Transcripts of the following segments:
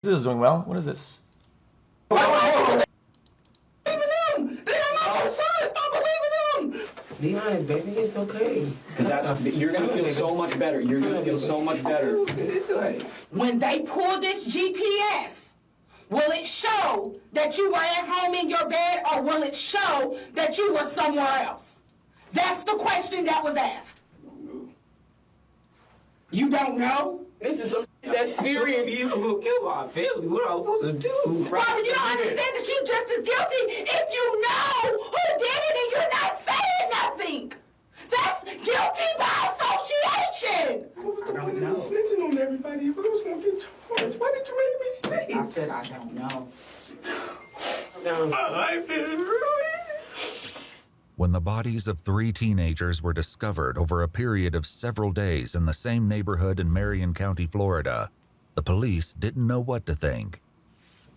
This is doing well. What is this? Be honest, baby. It's okay. Because you're gonna feel so much better. You're gonna feel so much better. When they pull this GPS, will it show that you were at home in your bed, or will it show that you were somewhere else? That's the question that was asked. You don't know? This is some that's serious. You will kill my family. What am I supposed to do? Robert, you don't understand that you're just as guilty if you know who did it and you're not saying nothing. That's guilty by association. What was the point of snitching on everybody if I was going to get charged? Why did you make me stay? I said I don't know. My life is ruined. When the bodies of 3 teenagers were discovered over a period of several days in the same neighborhood in Marion County, Florida, the police didn't know what to think.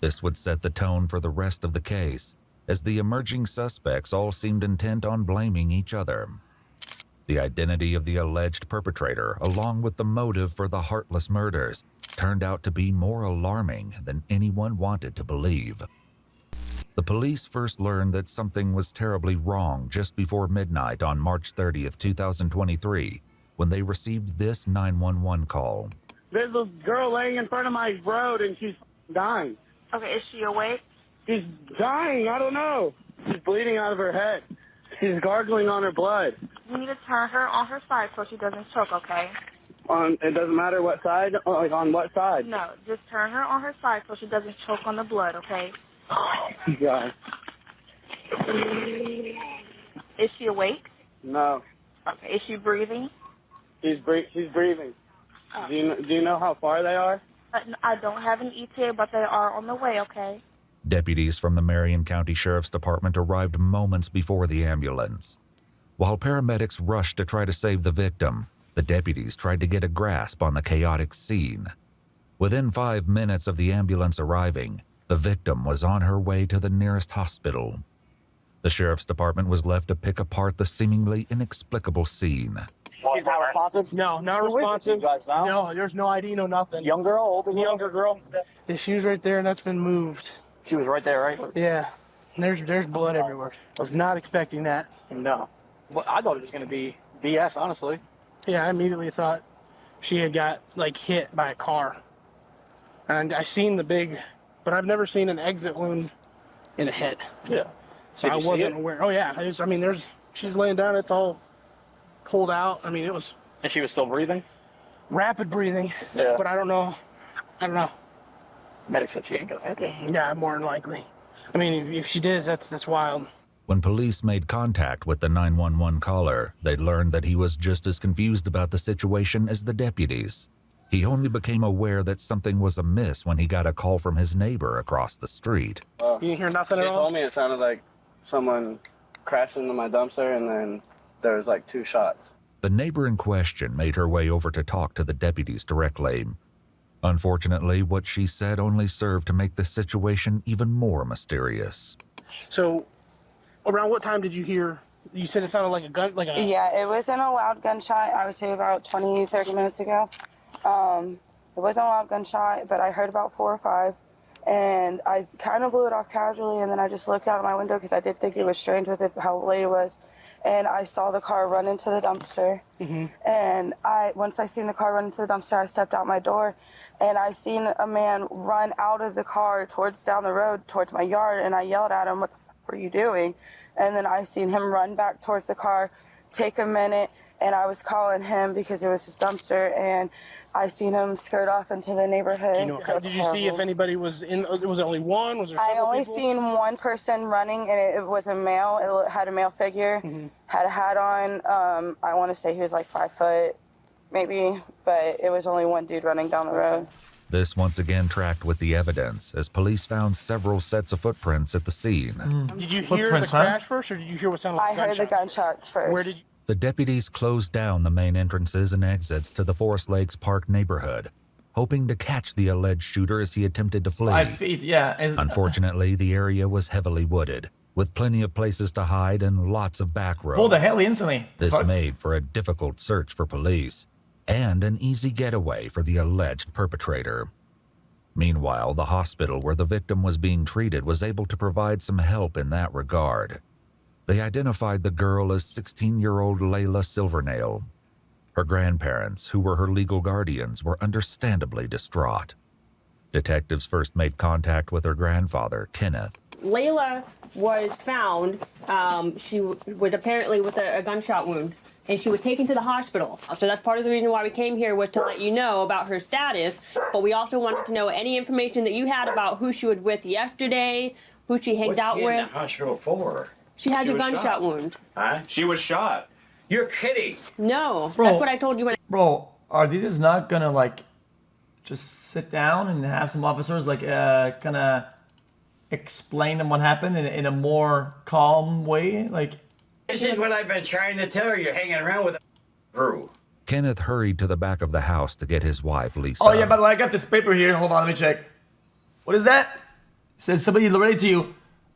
This would set the tone for the rest of the case, as the emerging suspects all seemed intent on blaming each other. The identity of the alleged perpetrator, along with the motive for the heartless murders, turned out to be more alarming than anyone wanted to believe. The police first learned that something was terribly wrong just before midnight on March 30th, 2023, when they received this 911 call. There's a girl laying in front of my road and she's dying. Okay, is she awake? She's dying, I don't know. She's bleeding out of her head. She's gargling on her blood. You need to turn her on her side so she doesn't choke, okay? It doesn't matter what side, like on what side? No, just turn her on her side so she doesn't choke on the blood, okay? Oh, God. Is she awake? No. Okay, is she breathing? She's breathing. Oh. Do you know how far they are? I don't have an ETA, but they are on the way, okay? Deputies from the Marion County Sheriff's Department arrived moments before the ambulance. While paramedics rushed to try to save the victim, the deputies tried to get a grasp on the chaotic scene. Within 5 minutes of the ambulance arriving, the victim was on her way to the nearest hospital. The Sheriff's Department was left to pick apart the seemingly inexplicable scene. She's not responsive? No, not responsive. No, there's no ID, no nothing. Young girl, older girl? Younger girl. Yeah, she was right there, and that's been moved. She was right there, right? Yeah. And there's blood everywhere. I was not expecting that. No. Well, I thought it was going to be BS, honestly. Yeah, I immediately thought she had got, like, hit by a car. And I seen the big, but I've never seen an exit wound in a head. Yeah. So I wasn't aware. Oh, yeah. She's laying down. It's all pulled out. I mean, it was And she was still breathing? rapid breathing. Yeah. But I don't know. Medic said she ain't going to hit it. Yeah, more than likely. I mean, if she did, that's wild. When police made contact with the 911 caller, they learned that he was just as confused about the situation as the deputies. He only became aware that something was amiss when he got a call from his neighbor across the street. You didn't hear nothing at all? She told me it sounded like someone crashed into my dumpster and then there was like 2 shots. The neighbor in question made her way over to talk to the deputies directly. Unfortunately, what she said only served to make the situation even more mysterious. So, around what time did you hear? You said it sounded like a gun, Yeah, it wasn't a loud gunshot. I would say about 20, 30 minutes ago. It wasn't a loud gunshot, but I heard about 4 or 5. And I kind of blew it off casually, and then I just looked out of my window because I did think it was strange with it, how late it was. And I saw the car run into the dumpster. Mm-hmm. And once I seen the car run into the dumpster, I stepped out my door, and I seen a man run out of the car down the road towards my yard, and I yelled at him, "What the fuck were you doing?" And then I seen him run back towards the car, take a minute, and I was calling him because it was his dumpster, and I seen him skirt off into the neighborhood. Did you see if anybody was in? Was it only one? Was there I several only people? seen one person running, and it was a male. It had a male figure, had a hat on. I want to say he was like 5 foot, maybe, but it was only one dude running down the road. This once again tracked with the evidence, as police found several sets of footprints at the scene. Did you hear the Footprints, huh? crash first, or did you hear what sounded like I heard the gunshots first. Where did you? The deputies closed down the main entrances and exits to the Forest Lakes Park neighborhood, hoping to catch the alleged shooter as he attempted to flee. 5 feet, yeah. Unfortunately, the area was heavily wooded, with plenty of places to hide and lots of back roads. Pull the heli instantly. This Fuck. made for a difficult search for police, and an easy getaway for the alleged perpetrator. Meanwhile, the hospital where the victim was being treated was able to provide some help in that regard. They identified the girl as 16-year-old Lila Silvernail. Her grandparents, who were her legal guardians, were understandably distraught. Detectives first made contact with her grandfather, Kenneth. Lila was found, she was apparently with a gunshot wound, and she was taken to the hospital. So that's part of the reason why we came here, was to let you know about her status, but we also wanted to know any information that you had about who she was with yesterday, who she hanged out with. What's she in the hospital for? She had a gunshot wound. Huh? She was shot. You're kidding. No, Bro, that's what I told you when. Bro, are these not gonna like just sit down and have some officers like kind of explain them what happened in a more calm way? Like, This is what I've been trying to tell her. You're hanging around with a crew. Kenneth hurried to the back of the house to get his wife, Lisa. oh yeah, by the way, I got this paper here. Hold on, let me check. What is that? It says somebody related to you.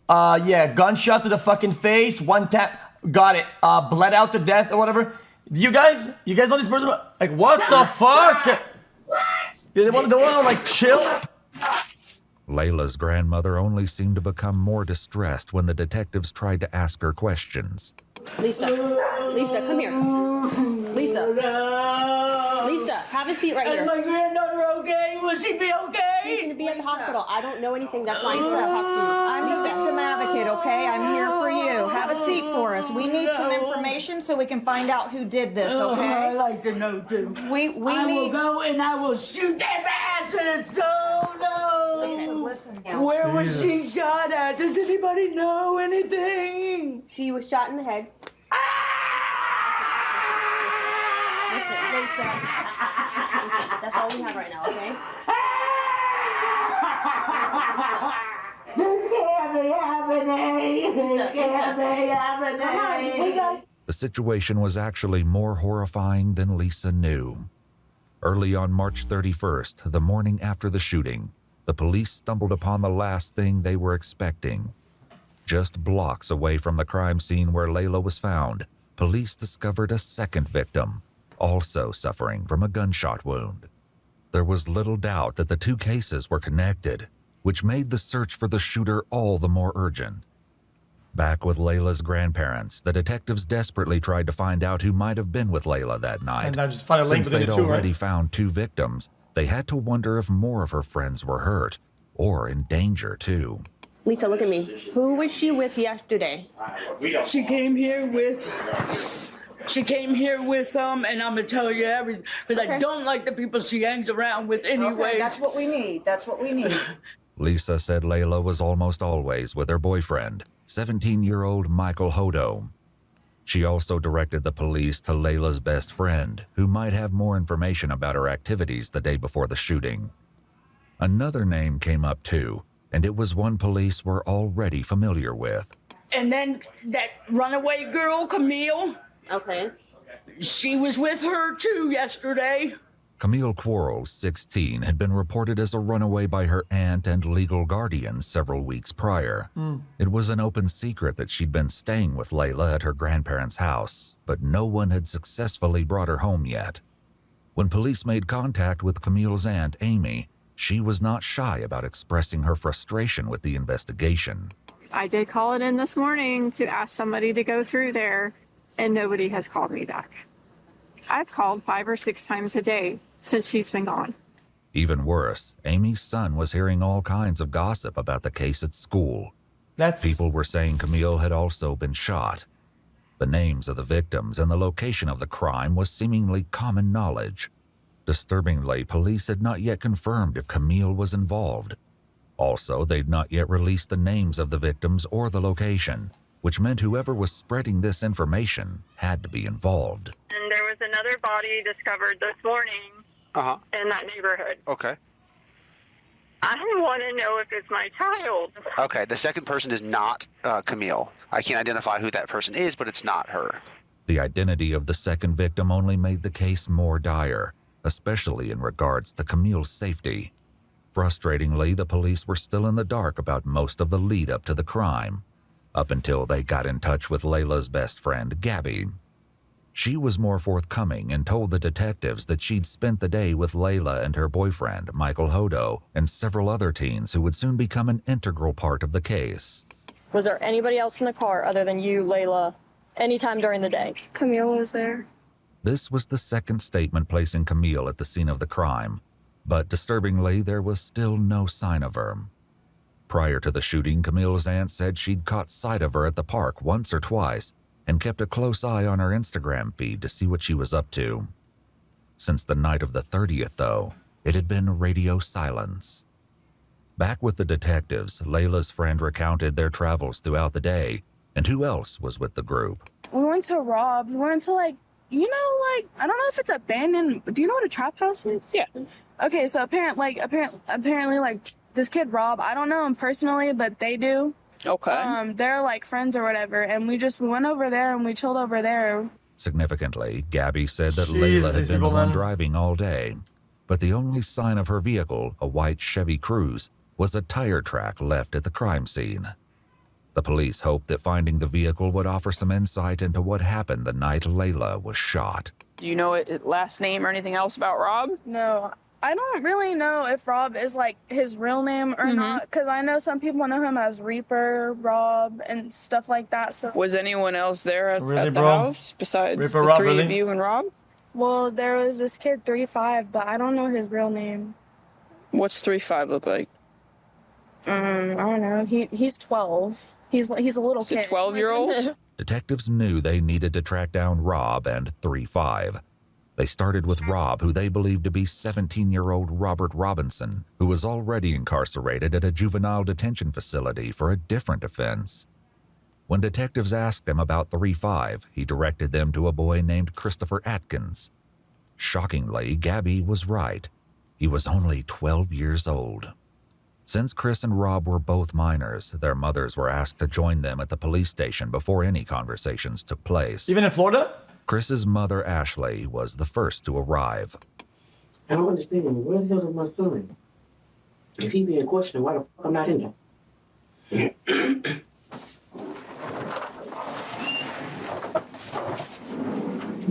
Yeah, gunshot to the fucking face, one tap. Got it. Bled out to death or whatever. You guys know this person? Like, what the fuck? They want to like chill? Layla's grandmother only seemed to become more distressed when the detectives tried to ask her questions. Lisa, come here. Lisa, have a seat right here. Is my granddaughter okay? Will she be okay? She's going to be at the hospital. I don't know anything. That's why I said talk to you. I'm the victim advocate, okay? I'm here for you. Have a seat for us. We need some information so we can find out who did this, okay? I'd like to know too. We will go and I will shoot their asses. Oh no! Listen. Where was she shot at? Does anybody know anything? She was shot in the head. Listen, that's all we have right now, okay? This can't be happening. This can't be happening. Come on, we go. The situation was actually more horrifying than Lisa knew. Early on March 31st, the morning after the shooting, the police stumbled upon the last thing they were expecting. Just blocks away from the crime scene where Layla was found, police discovered a second victim, also suffering from a gunshot wound. There was little doubt that the two cases were connected, which made the search for the shooter all the more urgent. Back with Layla's grandparents, the detectives desperately tried to find out who might have been with Layla that night. And I just find a link Since between they'd the two, already right? found two victims, they had to wonder if more of her friends were hurt, or in danger too. Lisa, look at me. Who was she with yesterday? She came here with and I'm gonna tell you everything because I don't like the people she hangs around with anyway. Okay, that's what we need. That's what we need. Lisa said Layla was almost always with her boyfriend, 17-year-old Michael Hodo. She also directed the police to Layla's best friend, who might have more information about her activities the day before the shooting. Another name came up too, and it was one police were already familiar with. And then that runaway girl, Camille. Okay. She was with her too yesterday. Camille Quarles, 16, had been reported as a runaway by her aunt and legal guardian several weeks prior. It was an open secret that she'd been staying with Layla at her grandparents' house, but no one had successfully brought her home yet. When police made contact with Camille's aunt, Amy, she was not shy about expressing her frustration with the investigation. I did call it in this morning to ask somebody to go through there, and nobody has called me back. I've called 5 or 6 times a day since she's been gone. Even worse, Amy's son was hearing all kinds of gossip about the case at school. People were saying Camille had also been shot. The names of the victims and the location of the crime was seemingly common knowledge. Disturbingly, police had not yet confirmed if Camille was involved. Also, they'd not yet released the names of the victims or the location, which meant whoever was spreading this information had to be involved. And there was another body discovered this morning in that neighborhood. Okay. I want to know if it's my child. Okay, the second person is not Camille. I can't identify who that person is, but it's not her. The identity of the second victim only made the case more dire, especially in regards to Camille's safety. Frustratingly, the police were still in the dark about most of the lead up to the crime, up until they got in touch with Layla's best friend, Gabby. She was more forthcoming and told the detectives that she'd spent the day with Lila and her boyfriend, Michael Hodo, and several other teens who would soon become an integral part of the case. Was there anybody else in the car other than you, Layla, anytime during the day? Camille was there. This was the second statement placing Camille at the scene of the crime, but disturbingly, there was still no sign of her. Prior to the shooting, Camille's aunt said she'd caught sight of her at the park once or twice and kept a close eye on her Instagram feed to see what she was up to. Since the night of the 30th, though, it had been radio silence. Back with the detectives, Layla's friend recounted their travels throughout the day and who else was with the group. We went to Rob's. We went to I don't know if it's abandoned. Do you know what a trap house is? Yeah. Okay, so apparently, this kid Rob, I don't know him personally, but they do. Okay. They're friends or whatever, and we went over there and we chilled over there. Significantly, Gabby said that Layla had been the one driving all day, but the only sign of her vehicle, a white Chevy Cruze, was a tire track left at the crime scene. The police hoped that finding the vehicle would offer some insight into what happened the night Layla was shot. Do you know his last name or anything else about Rob? No, I don't really know if Rob is his real name or not, because I know some people know him as Reaper, Rob, and stuff like that. So was anyone else there at the house besides Reaper, the Rob, three really? of you and Rob? Well, there was this kid 3'5", but I don't know his real name. What's 3'5" look like? I don't know. He's 12. He's a little kid. A 12-year-old? Detectives knew they needed to track down Rob and 3'5". They started with Rob, who they believed to be 17-year-old Robert Robinson, who was already incarcerated at a juvenile detention facility for a different offense. When detectives asked him about 3'5", he directed them to a boy named Christopher Atkins. Shockingly, Gabby was right. He was only 12 years old. Since Chris and Rob were both minors, their mothers were asked to join them at the police station before any conversations took place. Even in Florida? Chris's mother, Ashley, was the first to arrive. I don't understand. Where the hell is my son? If he being questioned, why the fuck I'm not in there?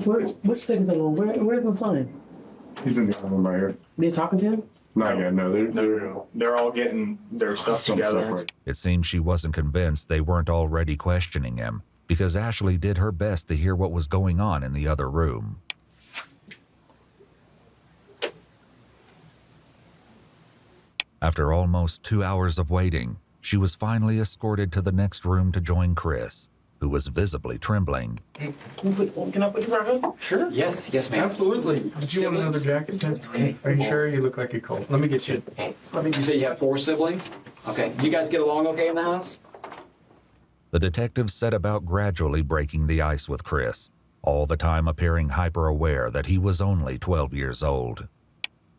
What state is that on? Where's my son? He's in the other room right here. They talking to him? Not yet, no. They're all getting their stuff together. It seems she wasn't convinced they weren't already questioning him, because Ashley did her best to hear what was going on in the other room. After almost 2 hours of waiting, she was finally escorted to the next room to join Chris, who was visibly trembling. Hey, can I put this on him? Sure. Yes, ma'am. Absolutely. Did you want another jacket? Okay. Are you sure? You look like you're cold. Let me get you. You say you have 4 siblings? Okay. You guys get along okay in the house? The detectives set about gradually breaking the ice with Chris, all the time appearing hyper-aware that he was only 12 years old.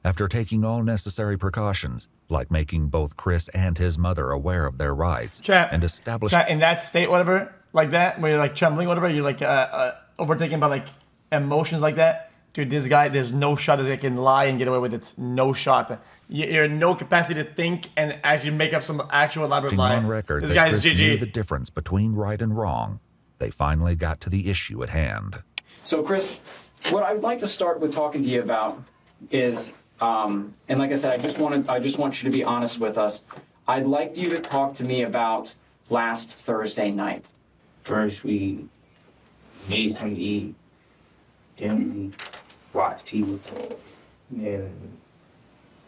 After taking all necessary precautions, like making both Chris and his mother aware of their rights, and establishing... in that state, whatever, like that, where you're trembling, whatever, you're overtaken by emotions like that. Dude, this guy, there's no shot that they can lie and get away with it. No shot. You're in no capacity to think and actually make up some actual elaborate lie. On record this that guy's Chris GG. knew the difference between right and wrong, they finally got to the issue at hand. So, Chris, what I'd like to start with talking to you about is, and like I said, I just want you to be honest with us. I'd like you to talk to me about last Thursday night. First, we made something to eat. Then we watched TV. Then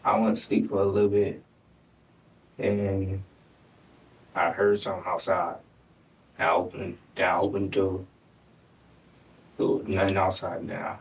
I went to sleep for a little bit. And I heard something outside. I opened the door. There was nothing outside now.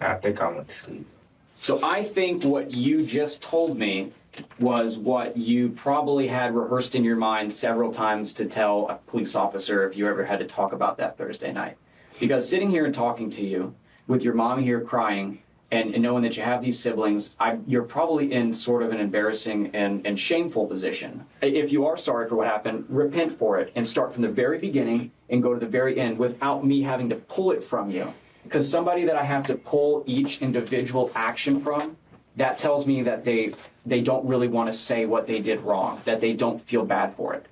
I think I went to sleep. So I think what you just told me was what you probably had rehearsed in your mind several times to tell a police officer if you ever had to talk about that Thursday night. Because sitting here and talking to you with your mom here crying and knowing that you have these siblings, you're probably in sort of an embarrassing and shameful position. If you are sorry for what happened, repent for it and start from the very beginning and go to the very end without me having to pull it from you. Because somebody that I have to pull each individual action from, that tells me that they don't really want to say what they did wrong, that they don't feel bad for it.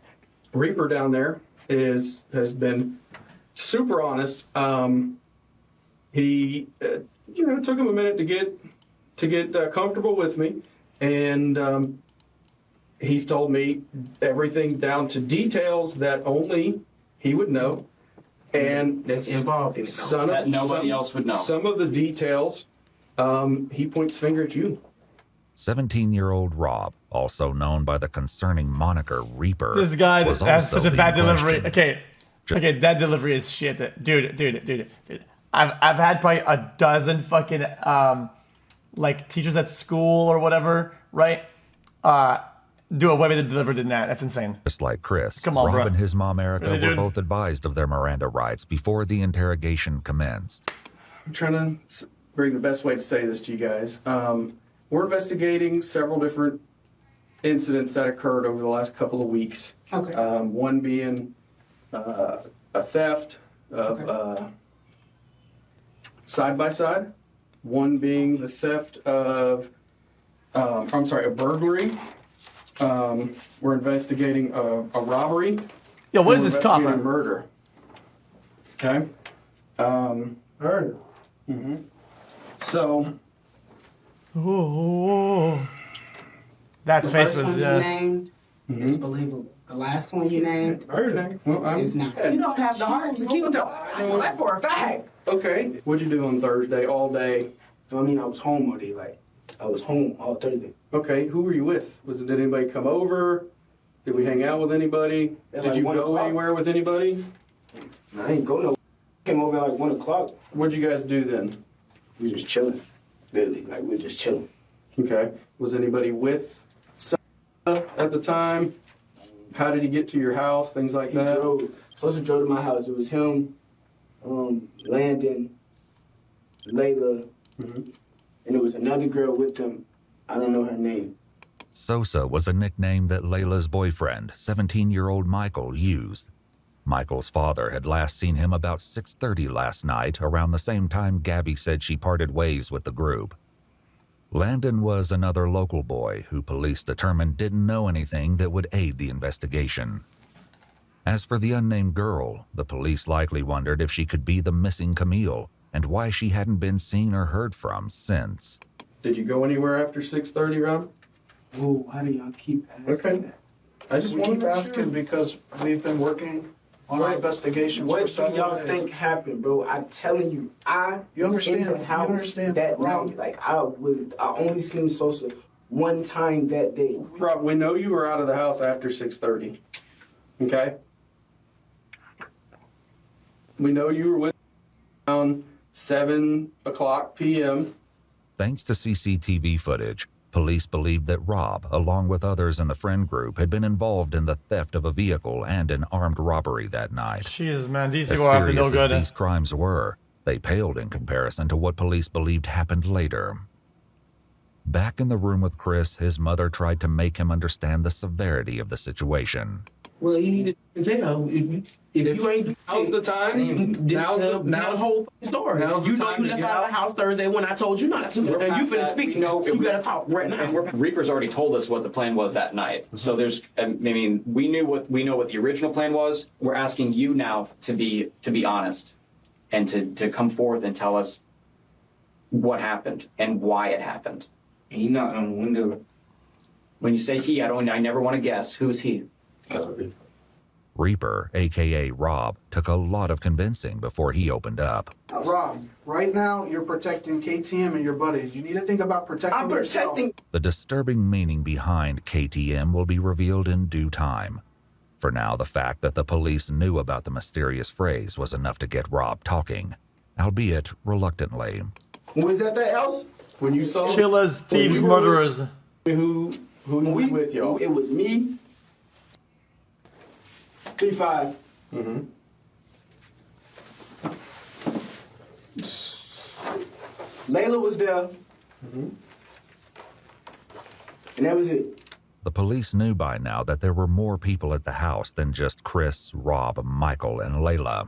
Reaper down there has been super honest. He, it took him a minute to get comfortable with me, and he's told me everything down to details that only he would know, and that's involved in that nobody else would know. Some of the details, he points finger at you. 17-year-old Rob, also known by the concerning moniker Reaper, This guy was has also such a being bad delivery. questioned. Okay, that delivery is shit. Dude. I've had probably a dozen fucking like teachers at school or whatever, right? Do a way better delivery than that. That's insane. Just like Chris, Come on, Rob bro. and his mom Erica Really, were dude? both advised of their Miranda rights before the interrogation commenced. I'm trying to bring the best way to say this to you guys. We're investigating several different incidents that occurred over the last couple of weeks. Okay. One being a theft of side-by-side. One being the theft of, a burglary. We're investigating a robbery. Yo, what is We're this cop? investigating murder. Okay. Murder. Mm-hmm. So. That The face first was. one you named is believable. The last one you named is not. You don't have the heart to keep them. I know that for a fact. Okay. What'd you do on Thursday all day? I mean, I was home all day. Like, I was home all Thursday. Okay. Who were you with? Did anybody come over? Did we hang out with anybody? At Did like you 1 go o'clock. anywhere with anybody? I ain't go no. Came over at like 1 o'clock. What'd you guys do then? We just chilling. Literally, like, we were just chilling. Okay. Was anybody with at the time? How did he get to your house? Things like that? Supposed to drove to my house. It was him, Landon, Layla, and there was another girl with them. I don't know her name. Sosa was a nickname that Layla's boyfriend, 17-year-old Michael, used. Michael's father had last seen him about 6:30 last night, around the same time Gabby said she parted ways with the group. Landon was another local boy who police determined didn't know anything that would aid the investigation. As for the unnamed girl, the police likely wondered if she could be the missing Camille and why she hadn't been seen or heard from since. Did you go anywhere after 6:30, Rob? Whoa, why do y'all keep asking that? I just We want keep to asking because we've been working on our investigations for What do several y'all days. think happened, bro? I'm telling you, You was in understand? the house You understand, that Rob? night. Like, I only seen Sosa one time that day. Rob, we know you were out of the house after 6:30. Okay? We know you were with around 7 o'clock p.m. Thanks to CCTV footage, police believed that Rob, along with others in the friend group, had been involved in the theft of a vehicle and an armed robbery that night. Jeez, man, these As people are up to no serious as good. these crimes were, they paled in comparison to what police believed happened later. Back in the room with Chris, his mother tried to make him understand the severity of the situation. Well, you need to tell if you ain't. Now's the time. Now's the whole story. Now's the You know time you to left get out of out. the house Thursday when I told you not to, and you finna speak. You better talk right now. And Reaper's already told us what the plan was that night. So there's, we know what the original plan was. We're asking you now to be honest, and to come forth and tell us what happened and why it happened. He knocked on the window. When you say he, I never want to guess. Who's he? Reaper, aka Rob, took a lot of convincing before he opened up. Rob, right now you're protecting KTM and your buddies. You need to think about protecting yourself. The disturbing meaning behind KTM will be revealed in due time. For now, the fact that the police knew about the mysterious phrase was enough to get Rob talking, albeit reluctantly. Was that the else? When you saw Killers, thieves, murderers. Who was with y'all? It was me. 3-5. Layla was there. And that was it. The police knew by now that there were more people at the house than just Chris, Rob, Michael, and Layla.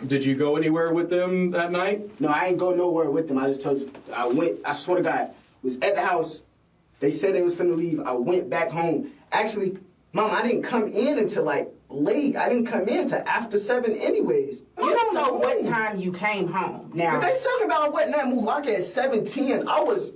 Did you go anywhere with them that night? No, I ain't go nowhere with them. I just told you. I swear to God, was at the house. They said they was finna leave. I went back home. Actually, Mom, I didn't come in until like late. I didn't come in till after 7 anyways. I You don't know what time you came home. Now, But they talking about what that Mulaka at 7:10.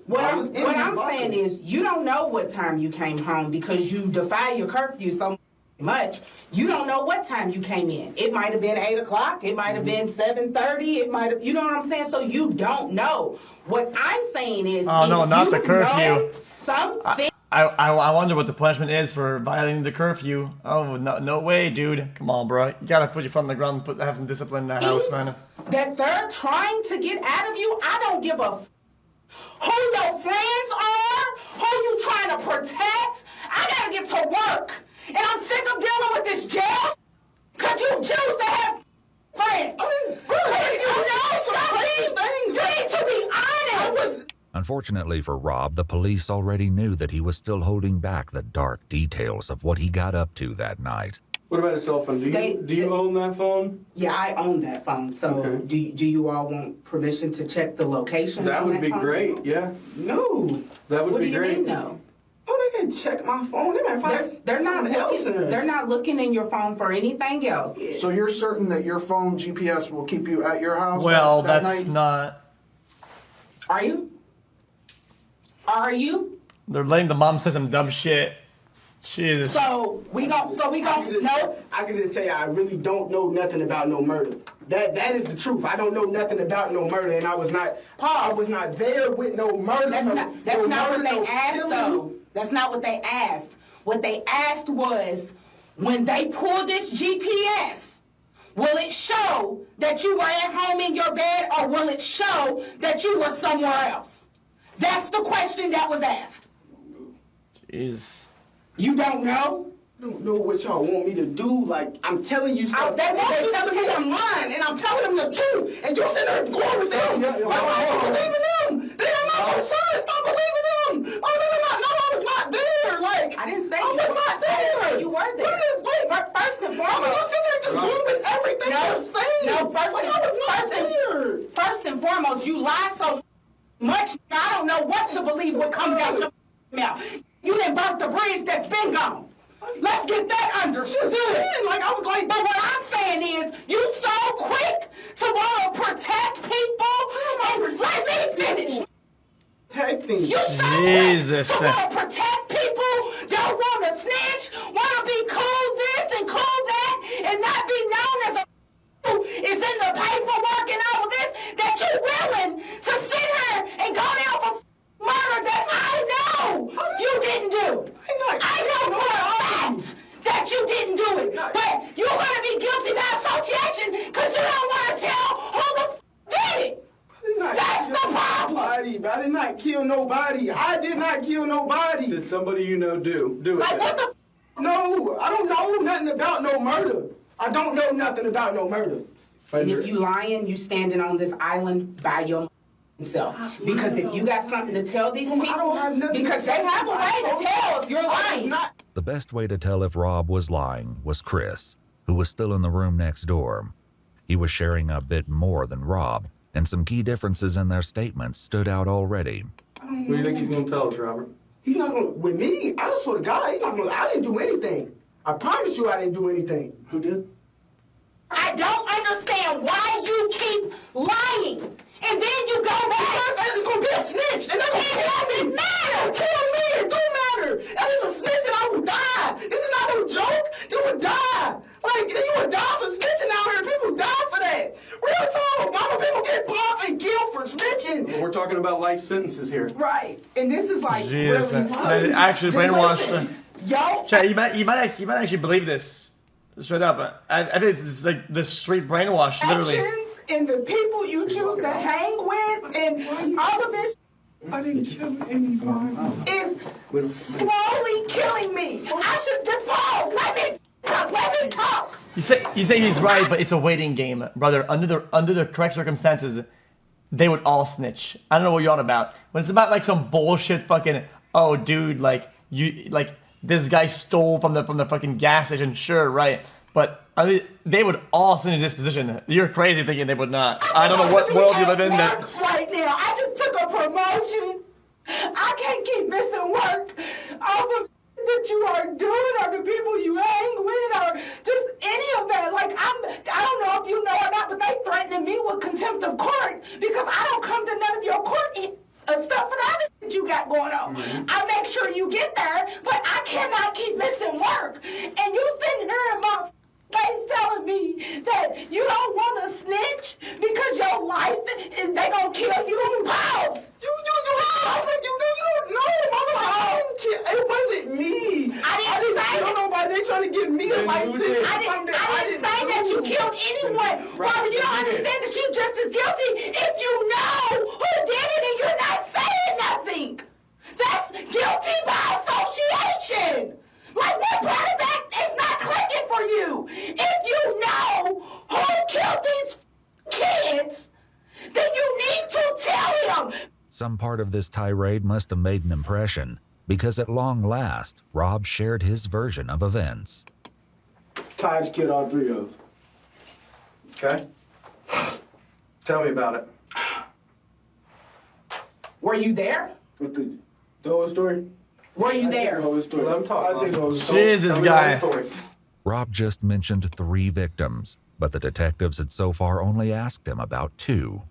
What I'm saying is, you don't know what time you came home because you defy your curfew so much. You don't know what time you came in. It might have been 8 o'clock. It might have been 7:30. It might have, you know what I'm saying? So you don't know. What I'm saying is, oh no, not the curfew. Something. I wonder what the punishment is for violating the curfew. Oh no way, dude. Come on, bro. You gotta put your foot on the ground and have some discipline in the house, man. That they're trying to get out of you. I don't give a who your friends are, who you trying to protect. I gotta get to work. And I'm sick of dealing with this jail. Cause you choose to have friends. You need to be honest. Unfortunately for Rob, the police already knew that he was still holding back the dark details of what he got up to that night. What about his cell phone? Do you own that phone? Yeah, I own that phone. So Okay. do you all want permission to check the location? That on would be phone? great, yeah. No. That would What be do you great. mean no? Oh, they can check my phone. They might find They're not something else in looking. there. They're not looking in your phone for anything else. So you're certain that your phone GPS will keep you at your house? Well, that that's night? not. Are you? Are you? They're letting the mom say some dumb shit. Jesus. So we gon' no. I can just tell you, I really don't know nothing about no murder. That is the truth. I don't know nothing about no murder, and I was not there with no murder. That's not what they asked killing. though. That's not what they asked. What they asked was, when they pull this GPS, will it show that you were at home in your bed, or will it show that you were somewhere else? That's the question that was asked. Jeez. You don't know? I don't know what y'all want me to do. Like, I'm telling you stuff. They want you to telling me I'm lying, and I'm telling them the truth. And you sitting there going with them. Why don't you believe in them? They are not your son. Stop believing them. Oh, no, I was not there. Like, I didn't say I you was were not there. there. You were there. Wait, First and foremost. you sitting there just moving everything you're saying. No, first and foremost, you lie so much, I don't know what to believe what comes out your mouth. You didn't burn the bridge that's been gone. Let's get that understood. Like, I was like, but what I'm saying is, you so quick to want to protect people, and let me finish. Protecting. You so Jesus. quick to want to protect people, don't want to snitch, want to be cool this and cool that, and not be known as a is in the paperwork and all of this, that you're willing to sit here and go down for murder that I know you didn't do. I know for a fact that you didn't do it. But you're going to be guilty by association because you don't want to tell who the did it. That's the problem. I did not kill nobody. I did not kill nobody. Did somebody you know do it? Like, what the No, I don't know nothing about no murder. I don't know nothing about no murder. And if you lying, you standing on this island by yourself. Because if you got something to tell these people, because they have a way to tell if you're lying. The best way to tell if Rob was lying was Chris, who was still in the room next door. He was sharing a bit more than Rob, and some key differences in their statements stood out already. What do you think he's going to tell us, Robert? He's not going to, with me, I swear to God, he's not going to, I didn't do anything. I promise you I didn't do anything. Who did? I don't understand why you keep lying. And then you go back. It's going to be a snitch. And that doesn't matter. Kill me. It don't matter. That is a snitch and I will die. This is not no joke. You would die. Like, you would die for snitching out here. People die for that. Real talk. Mama, people get popped and killed for snitching. We're talking about life sentences here. Right. And this is like, Jesus. really They actually brainwashed her. Yo. Chat, you might actually believe this. Straight up. I think it's like the street brainwash, literally. Actions and the people you choose to hang with and all of this I didn't kill anybody. is slowly killing me. I should just pause. Let me talk. You say he's right, but it's a waiting game, brother. Under the correct circumstances, they would all snitch. I don't know what you're on about. When it's about like some bullshit fucking, oh dude, like this guy stole from the fucking gas station. Sure, right. But they would all snitch in this position. You're crazy thinking they would not. I don't know what world you live in. That Right now, I just took a promotion. I can't keep missing work. All the that you are doing, or the people you hang with, or just any of that. Like, I don't know if you know or not, but they threatening me with contempt of court because I don't come to none of your court stuff for the other shit you got going on. I make sure you get there, but I cannot keep missing work. And you sitting here in my face telling me that you don't want to snitch because your life is they gonna kill you. Pause. You don't know. It wasn't me. I didn't say kill nobody. They trying to get me in my city. I didn't say that you killed anyone. Robert, you don't understand that you're just as guilty if you know who did it and you're not saying nothing. That's guilty by association. Like, what part of that is not clicking for you? If you know who killed these kids, then you need to tell him. Some part of this tirade must have made an impression, because at long last, Rob shared his version of events. Tahj killed all three of them. Okay. Tell me about it. Were you there? The whole story? Were you there? Let him talk. Jeez, this guy. Rob just mentioned 3 victims, but the detectives had so far only asked him about 2.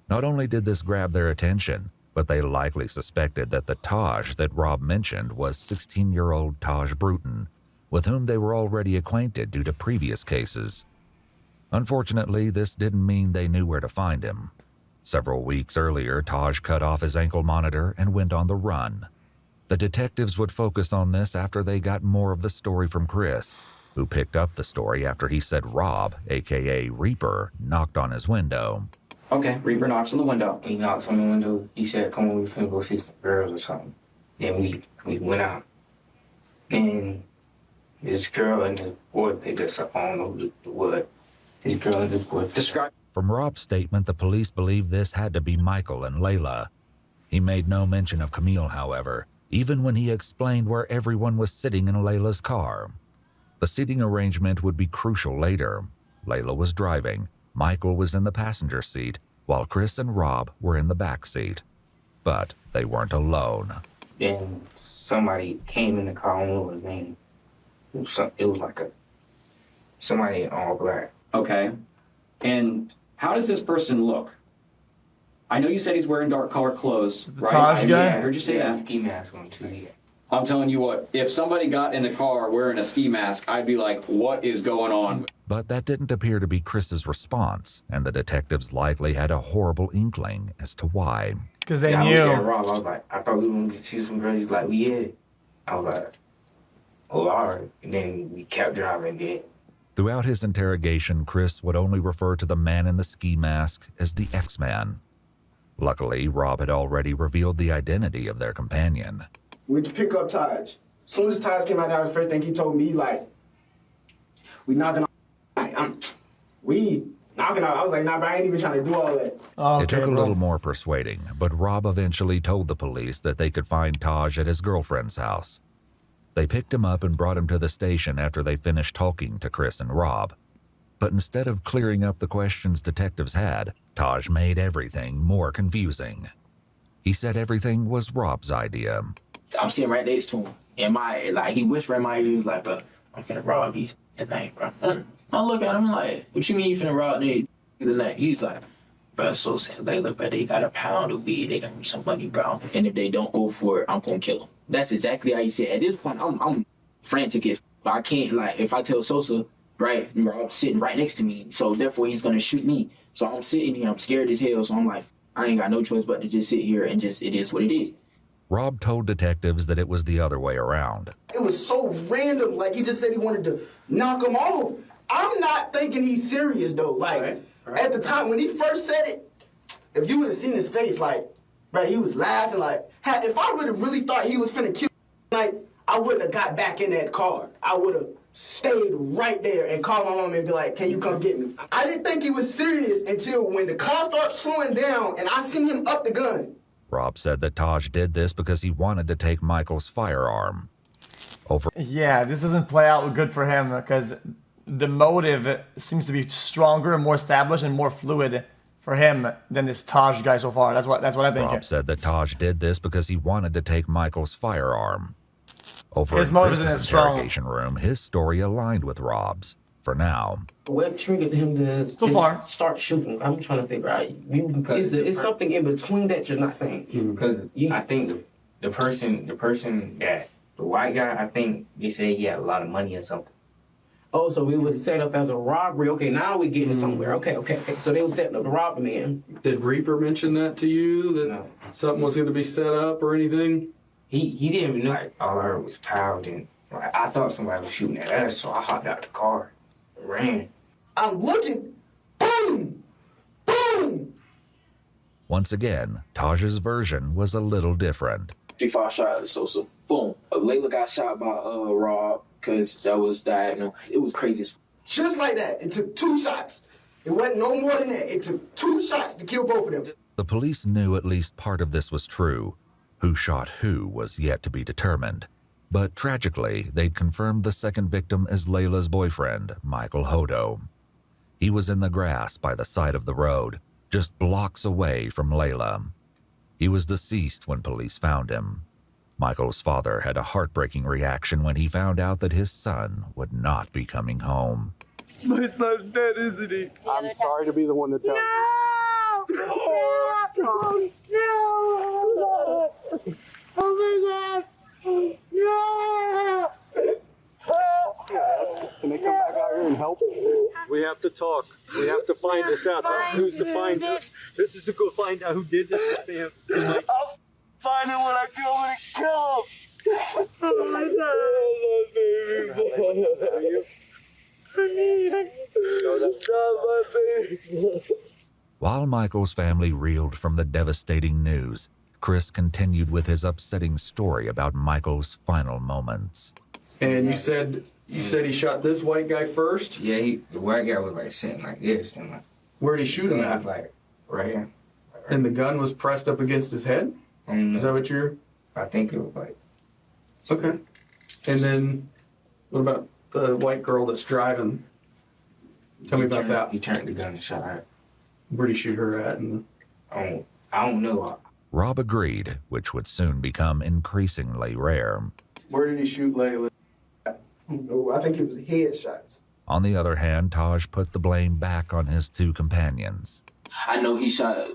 Not only did this grab their attention, but they likely suspected that the Tahj that Rob mentioned was 16-year-old Tahj Bruton, with whom they were already acquainted due to previous cases. Unfortunately, this didn't mean they knew where to find him. Several weeks earlier, Tahj cut off his ankle monitor and went on the run. The detectives would focus on this after they got more of the story from Chris, who picked up the story after he said Rob, aka Reaper, knocked on his window. Okay, Reaper knocks on the window. He knocks on the window. He said, "Come on, we finna go see some girls or something." Then we went out. And this girl and the boy picked us up. I don't know what. This girl and this boy. Describe. From Rob's statement, the police believe this had to be Michael and Lila. He made no mention of Camille, however, even when he explained where everyone was sitting in Lila's car. The seating arrangement would be crucial later. Lila was driving, Michael was in the passenger seat, while Chris and Rob were in the back seat. But they weren't alone. Then somebody came in the car, I don't know his name. It was like somebody in all black. Okay. And how does this person look? I know you said he's wearing dark colored clothes, right? Tahj guy? I heard you say that. Ski mask on too. Yeah. I'm telling you what, if somebody got in the car wearing a ski mask, I'd be like, what is going on? But that didn't appear to be Chris's response, and the detectives likely had a horrible inkling as to why. Because they I knew. was at Rob. I was like, I thought we were going to see some girls. He's like, yeah. I was like, oh, all right. And then we kept driving again. Throughout his interrogation, Chris would only refer to the man in the ski mask as the X-Man. Luckily, Rob had already revealed the identity of their companion. We pick up Tahj. As soon as Tahj came out, that was the first thing he told me, like, we knocking on. We knocking on. I was like, nah, but I ain't even trying to do all that. It took a little more persuading, but Rob eventually told the police that they could find Tahj at his girlfriend's house. They picked him up and brought him to the station after they finished talking to Chris and Rob. But instead of clearing up the questions detectives had, Tahj made everything more confusing. He said everything was Rob's idea. I'm sitting right next to him. And he whispered in my ear, he was like, bro, I'm finna rob these tonight, bro. I look at him like, what you mean you finna rob these tonight? He's like, bro, so saying, like, look, bro, they got a pound of weed, they got me some money, bro. And if they don't go for it, I'm gonna kill them. That's exactly how he said. At this point, I'm frantic but I can't, if I tell Sosa, right, Rob's sitting right next to me, so therefore he's gonna shoot me. So I'm sitting here, I'm scared as hell, so I'm like, I ain't got no choice but to just sit here and just, it is what it is. Rob told detectives that it was the other way around. It was so random. Like, he just said he wanted to knock him off. I'm not thinking he's serious, though. Like, at the time, when he first said it, if you would have seen his face, he was laughing. If I would have really thought he was finna kill me, I wouldn't have got back in that car. I would have stayed right there and called my mom and be like, can you come get me? I didn't think he was serious until when the car started slowing down and I seen him up the gun. Rob said that Tahj did this because he wanted to take Michael's firearm. Yeah, this doesn't play out good for him because the motive seems to be stronger and more established and more fluid for him than this Tahj guy so far. That's what I think. Rob said that Tahj did this because he wanted to take Michael's firearm. Over his in motive Chris's isn't as strong. interrogation room, his story aligned with Rob's. For now. What triggered him to start shooting? I'm trying to figure out. It's something in between that you're not saying. Because I think the person that the white guy, I think they said he had a lot of money or something. Oh, so it was set up as a robbery. Okay, now we're getting somewhere. Okay. So they were setting up the robbery, man. Did Reaper mention that to you, that something was going to be set up or anything? He didn't even know. Like, all I heard was pow, and like, I thought somebody was shooting at us, so I hopped out the car and ran. I'm looking. Boom! Boom! Once again, Tahj's version was a little different. 3-5 shot, so boom. Layla got shot by Rob, because that was diagonal. It was crazy. Just like that. It took 2 shots. It wasn't no more than that. It took 2 shots to kill both of them. The police knew at least part of this was true. Who shot who was yet to be determined. But tragically, they'd confirmed the second victim as Layla's boyfriend, Michael Hodo. He was in the grass by the side of the road, just blocks away from Layla. He was deceased when police found him. Michael's father had a heartbreaking reaction when he found out that his son would not be coming home. My son's dead, isn't he? I'm sorry to be the one to tell you. No! Oh my God! No! Can they come back out here and help? We have to talk. We have to find this out. Who's to find us? This is to go find out who did this to Sam. I'll find him when I kill him and kill him! Oh my God! That's my baby! While Michael's family reeled from the devastating news, Chris continued with his upsetting story about Michael's final moments. And you said he shot this white guy first? Yeah, the white guy was like sitting like this, and like. Where'd he shoot him at? Like right here. And the gun was pressed up against his head? Is that what you're? I think it was like. Okay. And then, what about the white girl that's driving? Tell me about that. He turned the gun and shot her. Where'd he shoot her at? I don't know. Rob agreed, which would soon become increasingly rare. Where did he shoot Layla? No, I think it was headshots. On the other hand, Tahj put the blame back on his 2 companions. I know he shot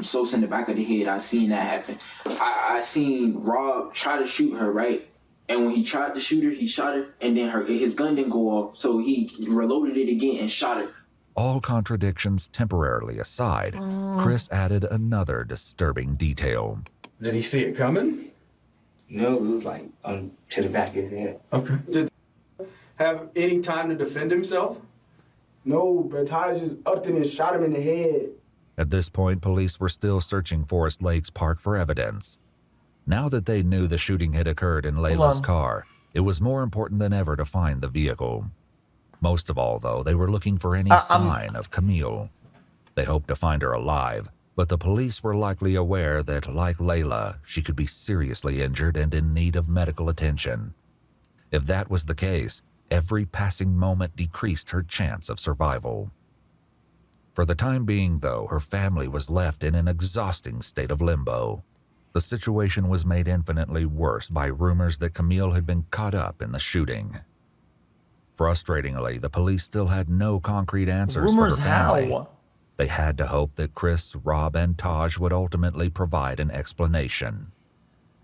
Sosa in the back of the head. I seen that happen. I seen Rob try to shoot her, right? And when he tried to shoot her, he shot her, and then his gun didn't go off, so he reloaded it again and shot her. All contradictions temporarily aside, Chris added another disturbing detail. Did he see it coming? No, it was like to the back of his head. Okay. Did he have any time to defend himself? No, but Tahj just upped him and shot him in the head. At this point, police were still searching Forest Lakes Park for evidence. Now that they knew the shooting had occurred in Layla's car, it was more important than ever to find the vehicle. Most of all, though, they were looking for any sign of Camille. They hoped to find her alive, but the police were likely aware that, like Layla, she could be seriously injured and in need of medical attention. If that was the case, every passing moment decreased her chance of survival. For the time being, though, her family was left in an exhausting state of limbo. The situation was made infinitely worse by rumors that Camille had been caught up in the shooting. Frustratingly, the police still had no concrete answers for her family. How? They had to hope that Chris, Rob, and Tahj would ultimately provide an explanation.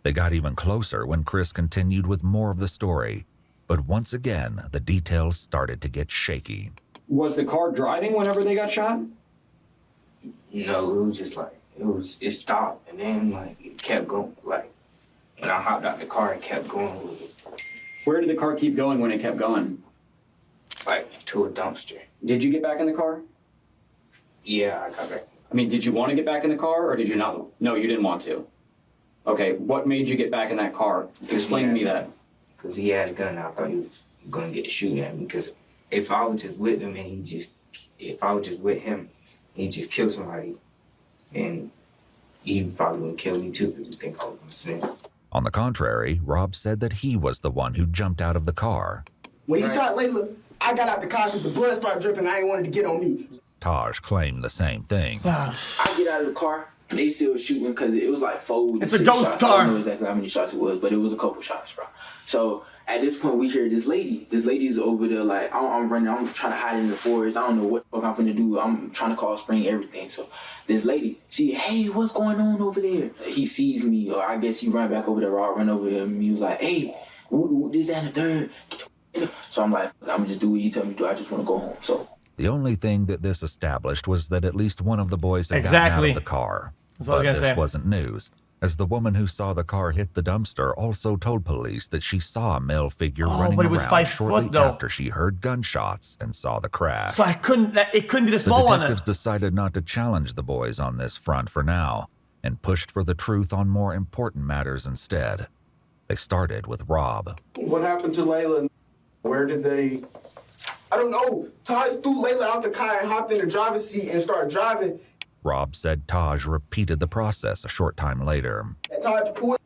They got even closer when Chris continued with more of the story, but once again, the details started to get shaky. Was the car driving whenever they got shot? No, it was just like, it stopped, and then like it kept going. Like when I hopped out the car, it kept going with it. Where did the car keep going when it kept going? Like to a dumpster. Did you get back in the car? Yeah, I got back. I mean, did you want to get back in the car, or did you not? No, you didn't want to. Okay, what made you get back in that car? Explain to me that. Because he had a gun, I thought he was going to get to shoot at me. Because if I was just with him and if I was just with him, he just killed somebody, and he probably would kill me too because he think I was going to snitch. On the contrary, Rob said that he was the one who jumped out of the car. When he shot Layla, I got out the car because the blood started dripping. I ain't wanted to get on me. Tahj claimed the same thing. I get out of the car, they still shooting because it was like 4. It's a ghost shots. car. I don't know exactly how many shots it was, but it was a couple shots, bro. So At this point, we hear this lady. This lady's over there like, I'm running. I'm trying to hide in the forest. I don't know what the fuck I'm gonna do. I'm trying to call Spring everything. So this lady, hey, what's going on over there? He sees me, or I guess he ran back over there. Rob run over him. He was like, hey, this, that, and the third. So I'm like, I'm gonna just do what you tell me to do. I just want to go home. So the only thing that this established was that at least one of the boys had gotten out of the car. That's what I was gonna this say. wasn't news, as the woman who saw the car hit the dumpster also told police that she saw a male figure running but it was around 5 shortly foot, though. after she heard gunshots and saw the crash. So it couldn't be the small The one. detectives decided not to challenge the boys on this front for now and pushed for the truth on more important matters instead. They started with Rob. What happened to Layla? Where did they... I don't know. Tahj threw Layla out the car and hopped in the driver's seat and started driving. Rob said Tahj repeated the process a short time later. Tahj pulled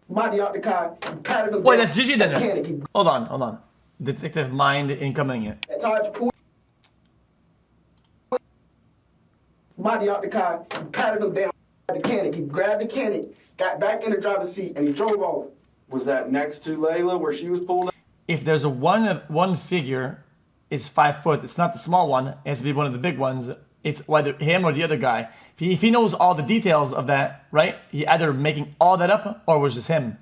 body out the car, patted him Wait, down. that's Gigi then. Hold on. Detective Mind incoming. Tahj pulled body out the car, patted him down. The cannon. He grabbed the cannon, got back in the driver's seat, and he drove off. Was that next to Layla where she was pulled? If there's a one figure, it's 5 foot. It's not the small one. It has to be one of the big ones. It's whether him or the other guy. If he knows all the details of that, right? He either making all that up or was just him.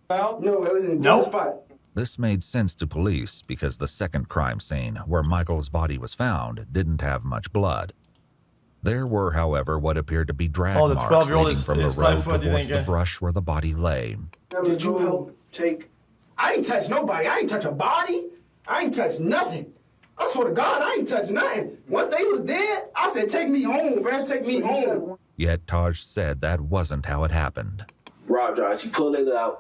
No, it was in a different spot. This made sense to police because the second crime scene, where Michael's body was found, didn't have much blood. There were, however, what appeared to be drag the marks 12-year-old leading is from the 5 road foot, you towards think, the brush where the body lay. Did you help take... I ain't touch nobody. I ain't touch a body. I ain't touch nothing. I swear to God, I ain't touch nothing. Once they was dead, I said, take me home, man. Take me home. Yet Tahj said that wasn't how it happened. Rob drives. He pulled Layla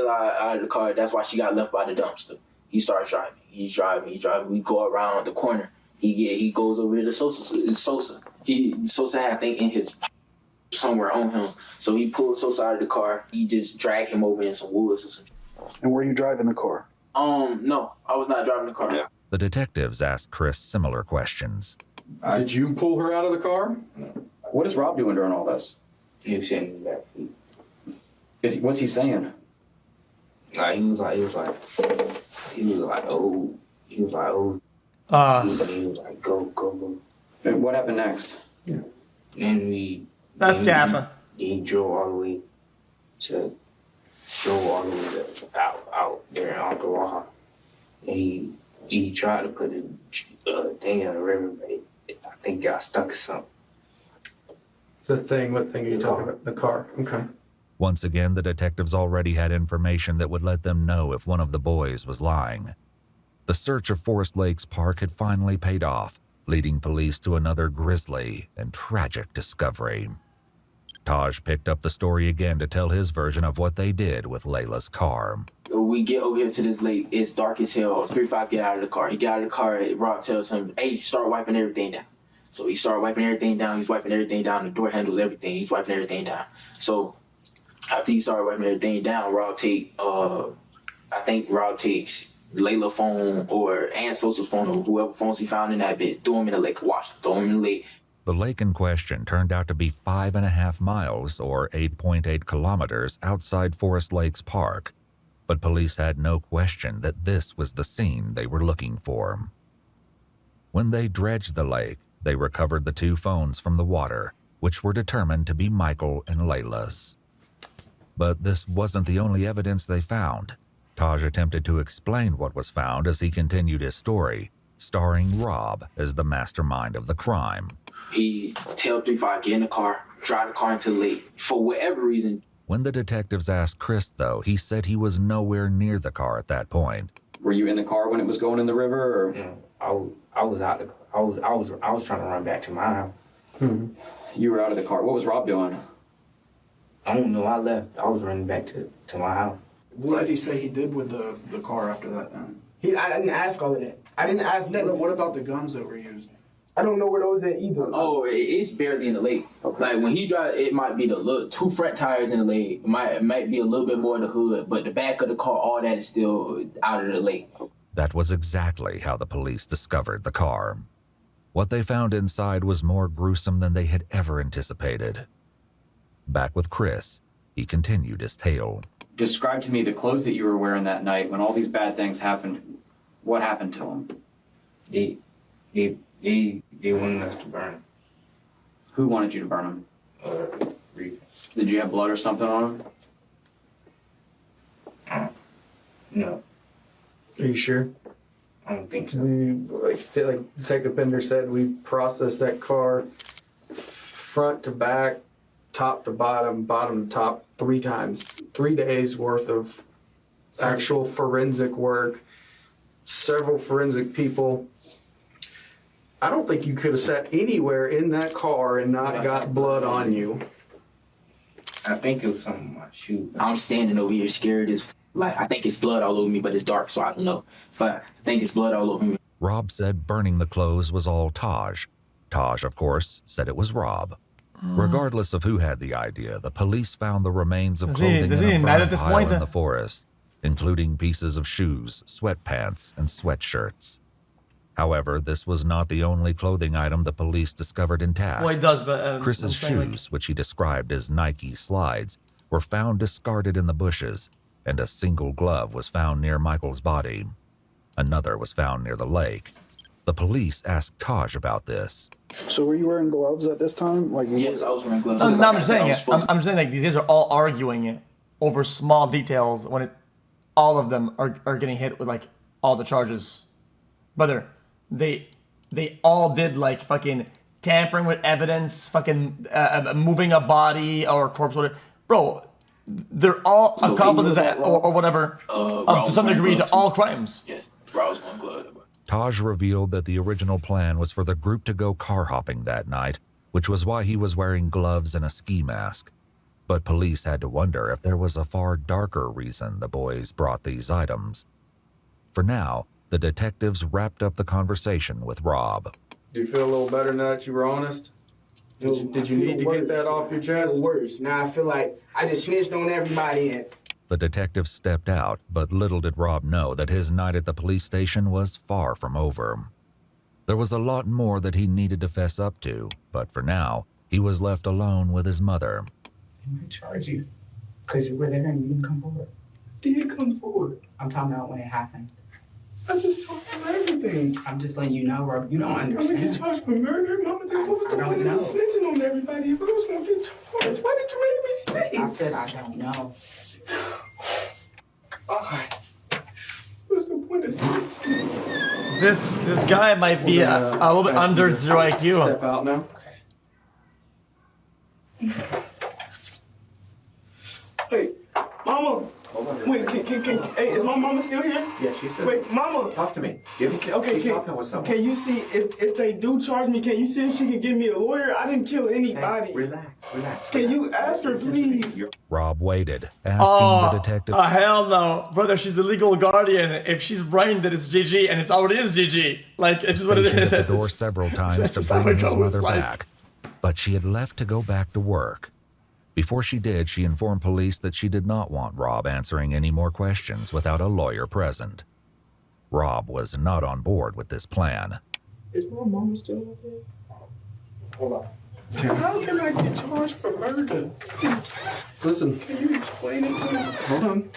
out of the car. That's why she got left by the dumpster. He starts driving. He's driving. We go around the corner. He goes over here to Sosa. Sosa had, I think, in his somewhere on him. So he pulled Sosa out of the car. He just dragged him over in some woods or something. And were you driving the car? No, I was not driving the car. Yeah. The detectives asked Chris similar questions. Did you pull her out of the car? What is Rob doing during all this? He was sitting in the back seat. What's he saying? He was like, oh. He was like, go. And what happened next? Yeah. And That's Kappa. He drove all the way out there in Ottawa. And he tried to put a thing in the river, but I think got stuck or something. What thing are you talking about? The car. Okay. Once again, the detectives already had information that would let them know if one of the boys was lying. The search of Forest Lakes Park had finally paid off, leading police to another grisly and tragic discovery. Tahj picked up the story again to tell his version of what they did with Layla's car. We get over here to this lake. It's dark as hell. 3-5 get out of the car. He got out of the car. Rob tells him, hey, start wiping everything down. So he started wiping everything down. He's wiping everything down. The door handles everything. He's wiping everything down. So after he started wiping everything down, Rob takes Layla's phone and Sosa's phone or whoever phones he found in that bit, threw him in the lake, throw him in the lake. The lake in question turned out to be 5.5 miles or 8.8 kilometers outside Forest Lakes Park, but police had no question that this was the scene they were looking for. When they dredged the lake, they recovered the 2 phones from the water, which were determined to be Michael and Layla's. But this wasn't the only evidence they found. Tahj attempted to explain what was found as he continued his story, starring Rob as the mastermind of the crime. He tell 3-5, get in the car, drive the car into the lake, for whatever reason. When the detectives asked Chris, though, he said he was nowhere near the car at that point. Were you in the car when it was going in the river, or? Yeah, I was out. I was trying to run back to my house. You were out of the car. What was Rob doing? I don't know. I left. I was running back to my house. What did he say he did with the car after that then? I didn't ask all of that. I didn't ask that. What about the guns that were used? I don't know where those at either. Oh, it's barely in the lake. Okay. Like when he drive, it might be the 2 front tires in the lake. It might be a little bit more in the hood, but the back of the car, all that is still out of the lake. That was exactly how the police discovered the car. What they found inside was more gruesome than they had ever anticipated. Back with Chris, he continued his tale. describe to me the clothes that you were wearing that night when all these bad things happened. What happened to them? They wanted us to burn them. Who wanted you to burn them? Did you have blood or something on them? No. Are you sure? I don't think so. Like Detective Bender said, we processed that car front to back, top to bottom, bottom to top 3 times. 3 days worth of actual forensic work, several forensic people. I don't think you could have sat anywhere in that car and not got blood on you. I think it was something on my shoe. I'm standing over here scared as I think it's blood all over me, but it's dark, so I don't know. But I think it's blood all over me. Rob said burning the clothes was all Tahj. Tahj, of course, said it was Rob. Regardless of who had the idea, the police found the remains of clothing in a burn pile in the forest, including pieces of shoes, sweatpants, and sweatshirts. However, this was not the only clothing item the police discovered intact. Well, it does, but Chris's shoes, which he described as Nike slides, were found discarded in the bushes, and a single glove was found near Michael's body. Another was found near the lake. The police asked Tahj about this. So were you wearing gloves at this time? Yes, I was wearing gloves. No, I'm just saying it. I'm just saying like these guys are all arguing it over small details when all of them are getting hit with like all the charges. Brother, they all did like fucking tampering with evidence, fucking moving a body or a corpse, whatever. Bro, they're all accomplices or whatever to some degree to all crimes. Yeah, I was wearing gloves. Tahj revealed that the original plan was for the group to go car hopping that night, which was why he was wearing gloves and a ski mask. But police had to wonder if there was a far darker reason the boys brought these items. For now, the detectives wrapped up the conversation with Rob. Do you feel a little better now that you were honest? Did you need to get that off your chest? Worse. Now I feel like I just snitched on everybody and The detective stepped out, but little did Rob know that his night at the police station was far from over. There was a lot more that he needed to fess up to, but for now, he was left alone with his mother. I'm going to charge you because you were there and you didn't come forward. Did come forward? I'm talking about when it happened. I just told you everything. I'm just letting you know, Rob. You don't understand. I'm going to get charged for murder, Mama. What was the point of snitching on everybody if I was going to get charged? Why did you make me snitch? I said I don't know. What's the point of snitching? This guy might be a little bit under 0 IQ. Step out now. Hey, Mama. Wait, hey, is my mama still here? Yeah, she's still here. Wait, Mama. Talk to me. She's talking with someone. Can you see if they do charge me? Can you see if she can give me a lawyer? I didn't kill anybody. Hey, relax. Can you ask her, please? Rob waited, asking the detective. Hell no. Brother, she's the legal guardian. If she's brained that it's GG, and it's already is GG. Like, it's just what it is. At the door several times to bring his mother back, but she had left to go back to work. Before she did, she informed police that she did not want Rob answering any more questions without a lawyer present. Rob was not on board with this plan. Is my mama still up there? Hold on. How can I get charged for murder? Listen. Can you explain it to me? Hold on.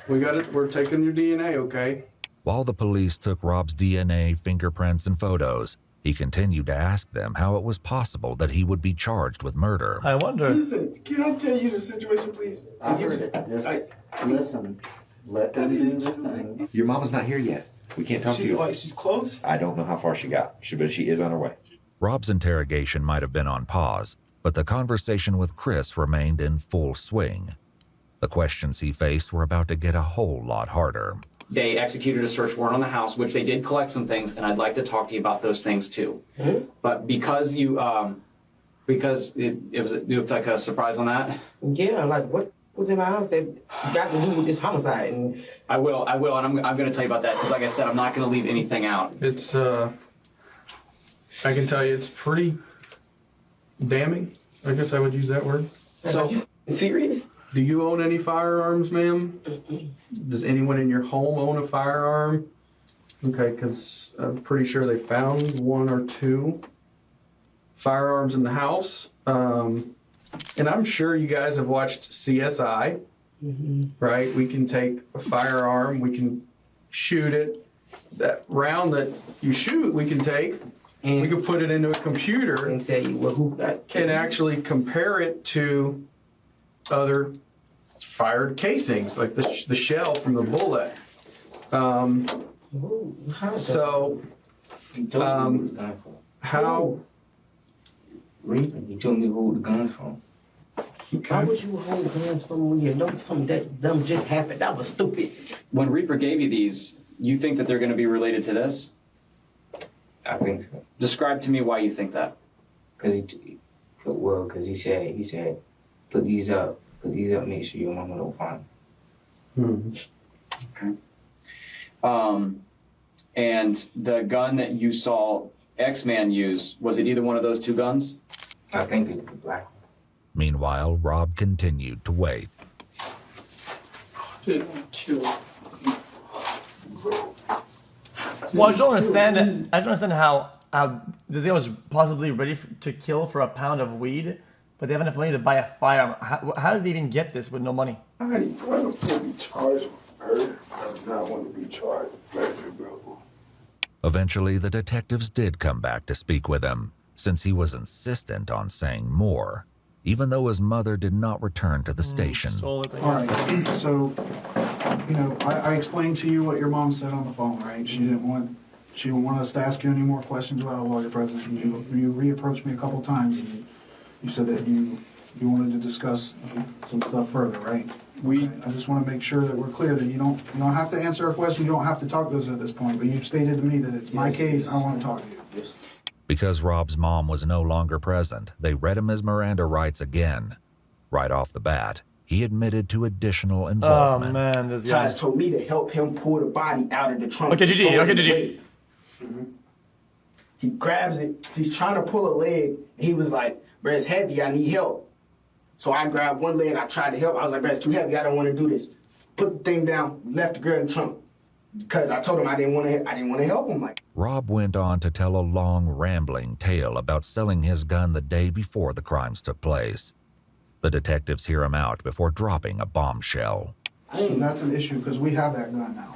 We got it. We're taking your DNA, okay? While the police took Rob's DNA, fingerprints, and photos, he continued to ask them how it was possible that he would be charged with murder. I wonder. Listen, can I tell you the situation, please? I heard it. Listen, let them do their thing. Your mama's not here yet. We can't talk to you. She's close? I don't know how far she got, but she is on her way. Rob's interrogation might have been on pause, but the conversation with Chris remained in full swing. The questions he faced were about to get a whole lot harder. They executed a search warrant on the house, which they did collect some things, and I'd like to talk to you about those things too. Mm-hmm. But because it looked like a surprise on that. Yeah, like what was in my house that got to do with this homicide? And I will, and I'm going to tell you about that because, like I said, I'm not going to leave anything out. It's I can tell you, it's pretty damning. I guess I would use that word. So, are you serious? Do you own any firearms, ma'am? Does anyone in your home own a firearm? Okay, because I'm pretty sure they found 1 or 2 firearms in the house. And I'm sure you guys have watched CSI. right? We can take a firearm, we can shoot it. That round that you shoot, we can take, and we can put it into a computer and tell you who and actually compare it to other fired casings, like the shell from the bullet. How? You told me to hold the guns from. Why would you hold guns from when you know something that dumb just happened? That was stupid. When Reaper gave you these, you think that they're going to be related to this? I think so. Describe to me why you think that. Because he said, put these up, make sure your mama don't find them. Okay. And the gun that you saw X-Man use, was it either one of those two guns? I think it was the black one. Meanwhile, Rob continued to wait. Well, I don't understand it. I don't understand how this guy was possibly ready to kill for a pound of weed, but they have enough money to buy a firearm. How did they even get this with no money? I didn't want to be charged with murder. I did not want to be charged with murder, bro. Eventually, the detectives did come back to speak with him, since he was insistent on saying more, even though his mother did not return to the station. All right, so, I explained to you what your mom said on the phone, right? She didn't want us to ask you any more questions about a lawyer presence. You reapproached me a couple times, and you said that you wanted to discuss some stuff further, right? I just want to make sure that we're clear that you don't have to answer our question. You don't have to talk to us at this point, but you've stated to me that it's my case. I want to talk to you. Yes. Because Rob's mom was no longer present, they read him his Miranda rights again. Right off the bat, he admitted to additional involvement. Oh man, this guy. Tahj told me to help him pull the body out of the trunk. Okay, GG. He grabs it. He's trying to pull a leg. He was like, "Bro, it's heavy. I need help." So I grabbed one leg. I tried to help. I was like, "Bro, it's too heavy. I don't want to do this." Put the thing down. Left the girl in the trunk because I told him I didn't want to help him. Rob went on to tell a long, rambling tale about selling his gun the day before the crimes took place. The detectives hear him out before dropping a bombshell. So that's an issue because we have that gun now.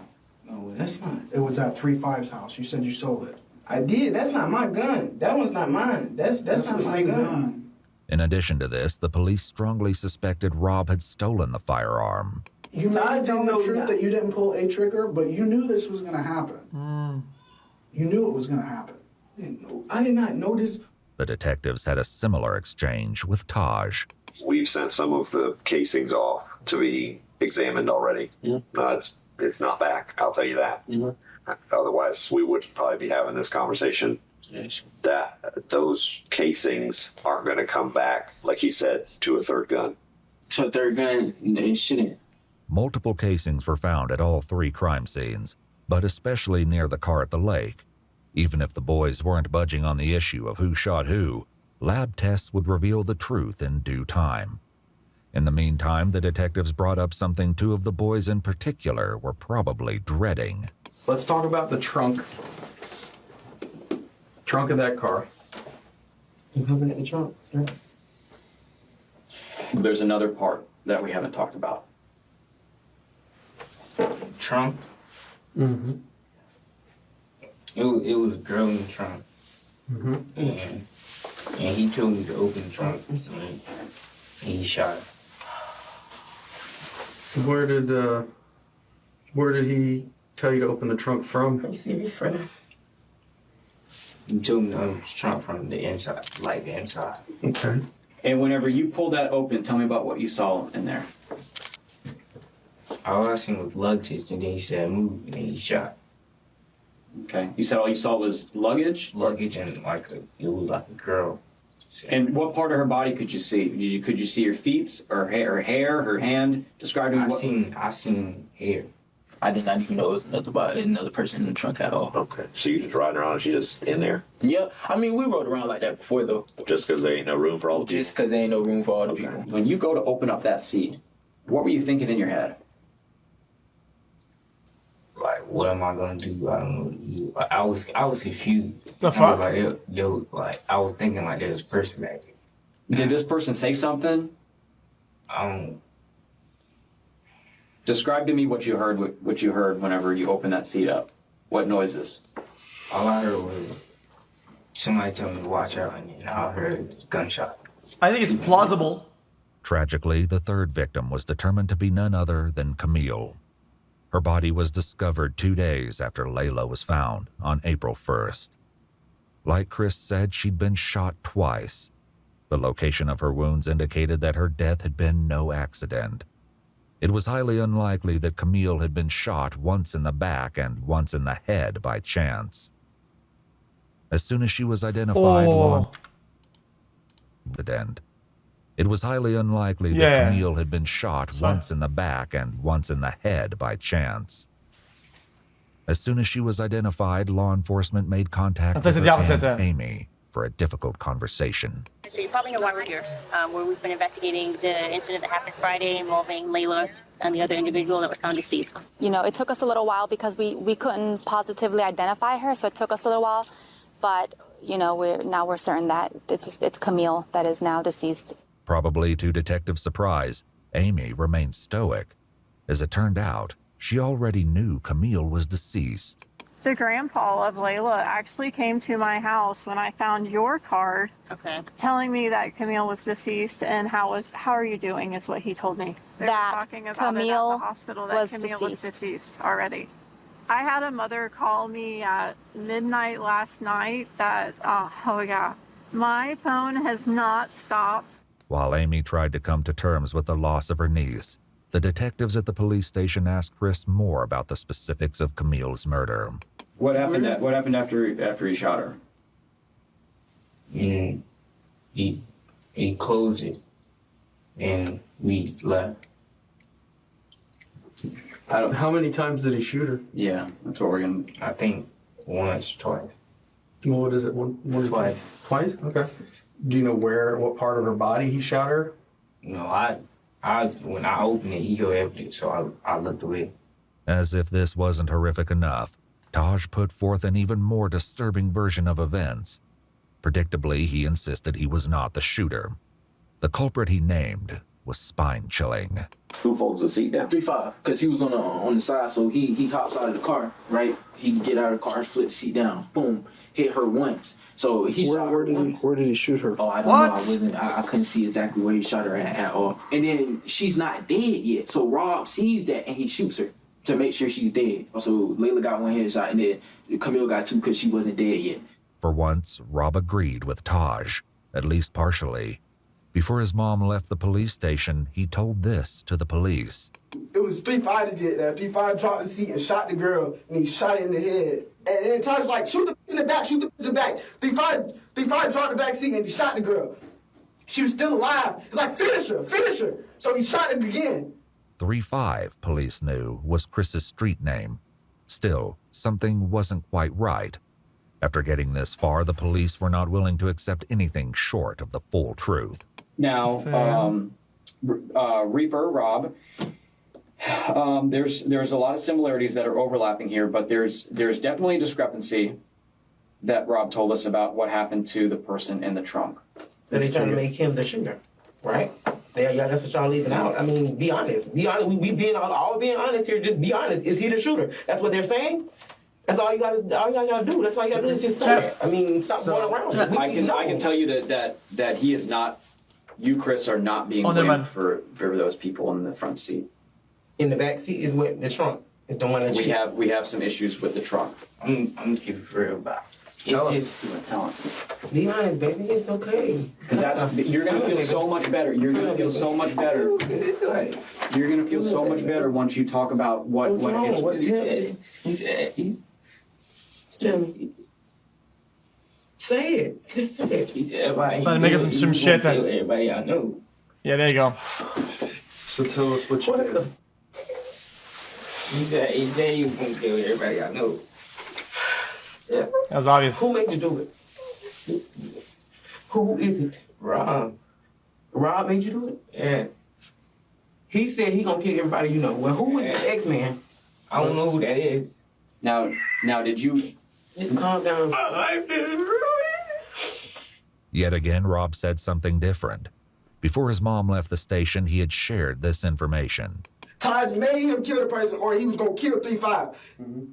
No, that's not. It was at 3-5's house. You said you sold it. I did. That's not my gun. That one's not mine. That's not my gun. In addition to this, the police strongly suspected Rob had stolen the firearm. You might tell the truth that you didn't pull a trigger, but you knew this was going to happen. You knew it was going to happen. I did not know this. The detectives had a similar exchange with Tahj. We've sent some of the casings off to be examined already. It's not back, I'll tell you that. Otherwise, we would probably be having this conversation. That those casings aren't going to come back, like he said, to a third gun. To a third gun? They shouldn't. Multiple casings were found at all three crime scenes, but especially near the car at the lake. Even if the boys weren't budging on the issue of who shot who, lab tests would reveal the truth in due time. In the meantime, the detectives brought up something two of the boys in particular were probably dreading. Let's talk about the trunk of that car. You looking at the trunk? Yeah. There's another part that we haven't talked about. Trunk? Mm-hmm. It was a girl in the trunk. And he told me to open the trunk, and he shot her. Where did he tell you to open the trunk from? You see this right now? He told me to open the trunk from the inside, like the inside. Okay. And whenever you pulled that open, tell me about what you saw in there. All I seen was luggage, and then he said move, and then he shot. Okay. You said all you saw was luggage? Luggage and it was like a girl. And what part of her body could you see? Could you see her feet, or her hair, her hand? Describe I seen hair. I did not even know it was another person in the trunk at all. Okay. So you just riding around and she just in there? Yeah. I mean, we rode around like that before, though. Just because there ain't no room for all the people? Just because there ain't no room for all the people. When you go to open up that seat, what were you thinking in your head? Like, what am I gonna do? I don't know what to do. I was confused. The fuck? I was thinking like there's a person back there. Did this person say something? Describe to me what you heard whenever you opened that seat up. What noises? All I heard was somebody tell me to watch out, and then all I heard was gunshot. I think it's plausible. Tragically, the third victim was determined to be none other than Camille. Her body was discovered 2 days after Lila was found on April 1st. Like Chris said, she'd been shot twice. The location of her wounds indicated that her death had been no accident. It was highly unlikely that Camille had been shot once in the back and once in the head by chance. As soon as she was identified, it was highly unlikely that Camille had been shot once in the back and once in the head by chance. As soon as she was identified, law enforcement made contact with her and Amy for a difficult conversation. So you probably know why we're here, where we've been investigating the incident that happened Friday involving Lila and the other individual that was found deceased. You know, it took us a little while because we couldn't positively identify her, so it took us a little while. But, you know, we're certain that it's Camille that is now deceased. Probably to detectives' surprise, Amy remained stoic. As it turned out, she already knew Camille was deceased. The grandpa of Layla actually came to my house when I found your card, telling me that Camille was deceased and how are you doing is what he told me. They were talking about Camille it at the hospital that Camille was deceased already. I had a mother call me at midnight last night that, my phone has not stopped. While Amy tried to come to terms with the loss of her niece, the detectives at the police station asked Chris more about the specifics of Camille's murder. What happened after he shot her? He closed it, and we left. How many times did he shoot her? Yeah, that's what we're gonna. I think once, twice. Well, what is it? One twice. Twice? Okay. Do you know what part of her body he shot her? No, when I opened it, he heard everything, so I looked away. As if this wasn't horrific enough, Tahj put forth an even more disturbing version of events. Predictably, he insisted he was not the shooter. The culprit he named was spine-chilling. Who folds the seat down? 3-5, because he was on the side, so he hops out of the car, right? He can get out of the car, flip the seat down, boom, hit her once. So he shot her once. Where did he shoot her? Oh, I don't know. I couldn't see exactly where he shot her at all. And then she's not dead yet, so Rob sees that and he shoots her to make sure she's dead. So Layla got one headshot and then Camille got two because she wasn't dead yet. For once, Rob agreed with Tahj, at least partially. Before his mom left the police station, he told this to the police. It was 3-5 that did that. 3-5 dropped the seat and shot the girl, and he shot her in the head. And Tahj like, shoot the in the back, shoot the in the back. 3-5 dropped the back seat and he shot the girl. She was still alive. He's like, finish her. So he shot it again. 3-5, police knew, was Chris's street name. Still, something wasn't quite right. After getting this far, the police were not willing to accept anything short of the full truth. Now, Reaper, Rob, there's a lot of similarities that are overlapping here, but there's definitely a discrepancy that Rob told us about what happened to the person in the trunk. And they're trying to make him the shooter, right? Yeah, that's what y'all leaving out. I mean, be honest. Be honest. We being all being honest here. Just be honest. Is he the shooter? That's what they're saying. That's all you gotta do. That's all you gotta do is just say it. I mean, stop going around. I can tell you that he is not. You, Chris, are not being blamed for those people in the front seat. In the back seat is what the trunk is the one that we have some issues with the trunk. I'm gonna keep it real about. Tell us. Be honest, baby. It's okay. Because you're gonna feel so much better. You're gonna feel so much better. You're gonna feel so much better once you talk about what he's. Tell me. Say it. Just say it. Everybody make some shit. Everybody I know. Yeah, there you go. So tell us what you did. He said, AJ, you gonna kill everybody I know. Yeah. That was obvious. Who made you do it? Who is it? Rob. Rob made you do it? Yeah. He said he gonna kill everybody you know. Well, who is this X-Man? I don't know who that is. Now, did you... Just calm down. Yet again, Rob said something different. Before his mom left the station, he had shared this information. Tahj made him kill the person, or he was gonna kill 3-5.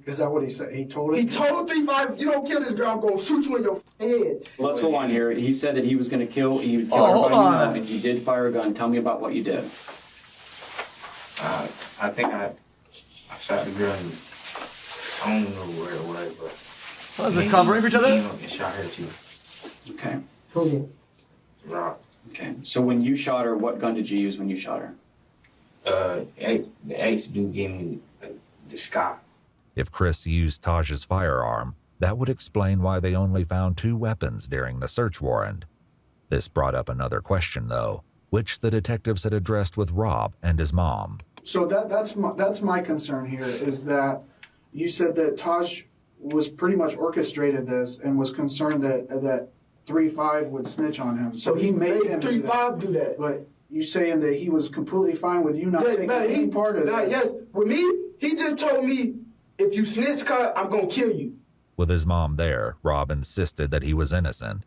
Is that what he said? He told him? He told 3-5, if you don't kill this girl, I'm gonna shoot you in your head. Let's go on here. He said that he was going to kill everybody you know, and you did fire a gun. Tell me about what you did. I think I shot the girl. I don't know where it was, but. Was it covering for each other? And shot her too. Okay. Who did? Rob. Okay. So when you shot her, what gun did you use when you shot her? The ex dude gave me the sky. If Chris used Tahj's firearm, that would explain why they only found 2 weapons during the search warrant. This brought up another question, though, which the detectives had addressed with Rob and his mom. So that's my concern here, is that you said that Tahj was pretty much orchestrated this and was concerned that 3-5 would snitch on him. So he made him 3-5 do that. But you saying that he was completely fine with you not taking any part of that? Yes, with me, he just told me, if you snitch, I'm gonna kill you. With his mom there, Rob insisted that he was innocent.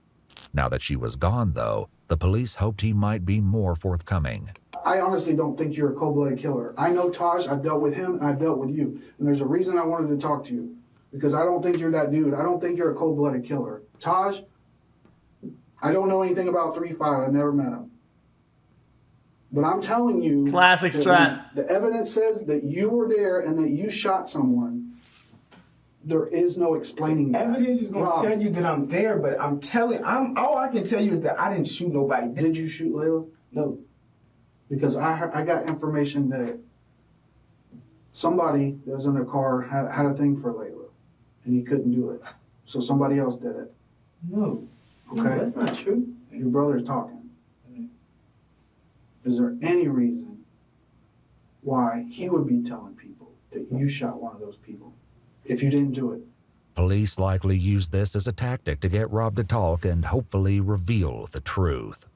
Now that she was gone, though, the police hoped he might be more forthcoming. I honestly don't think you're a cold-blooded killer. I know Tahj, I've dealt with him, and I've dealt with you. And there's a reason I wanted to talk to you. Because I don't think you're that dude. I don't think you're a cold-blooded killer. Tahj, I don't know anything about 3-5. I've never met him. But I'm telling you... Classic strat. The evidence says that you were there and that you shot someone. There is no explaining that. Evidence is gonna tell you that I'm there, but all I can tell you is that I didn't shoot nobody. Did you shoot Lila? No. Because I got information that somebody that was in their car had a thing for Lila, and he couldn't do it. So somebody else did it. No. Okay? No, that's not true. Your brother's talking. Is there any reason why he would be telling people that you shot one of those people if you didn't do it? Police likely used this as a tactic to get Rob to talk and hopefully reveal the truth.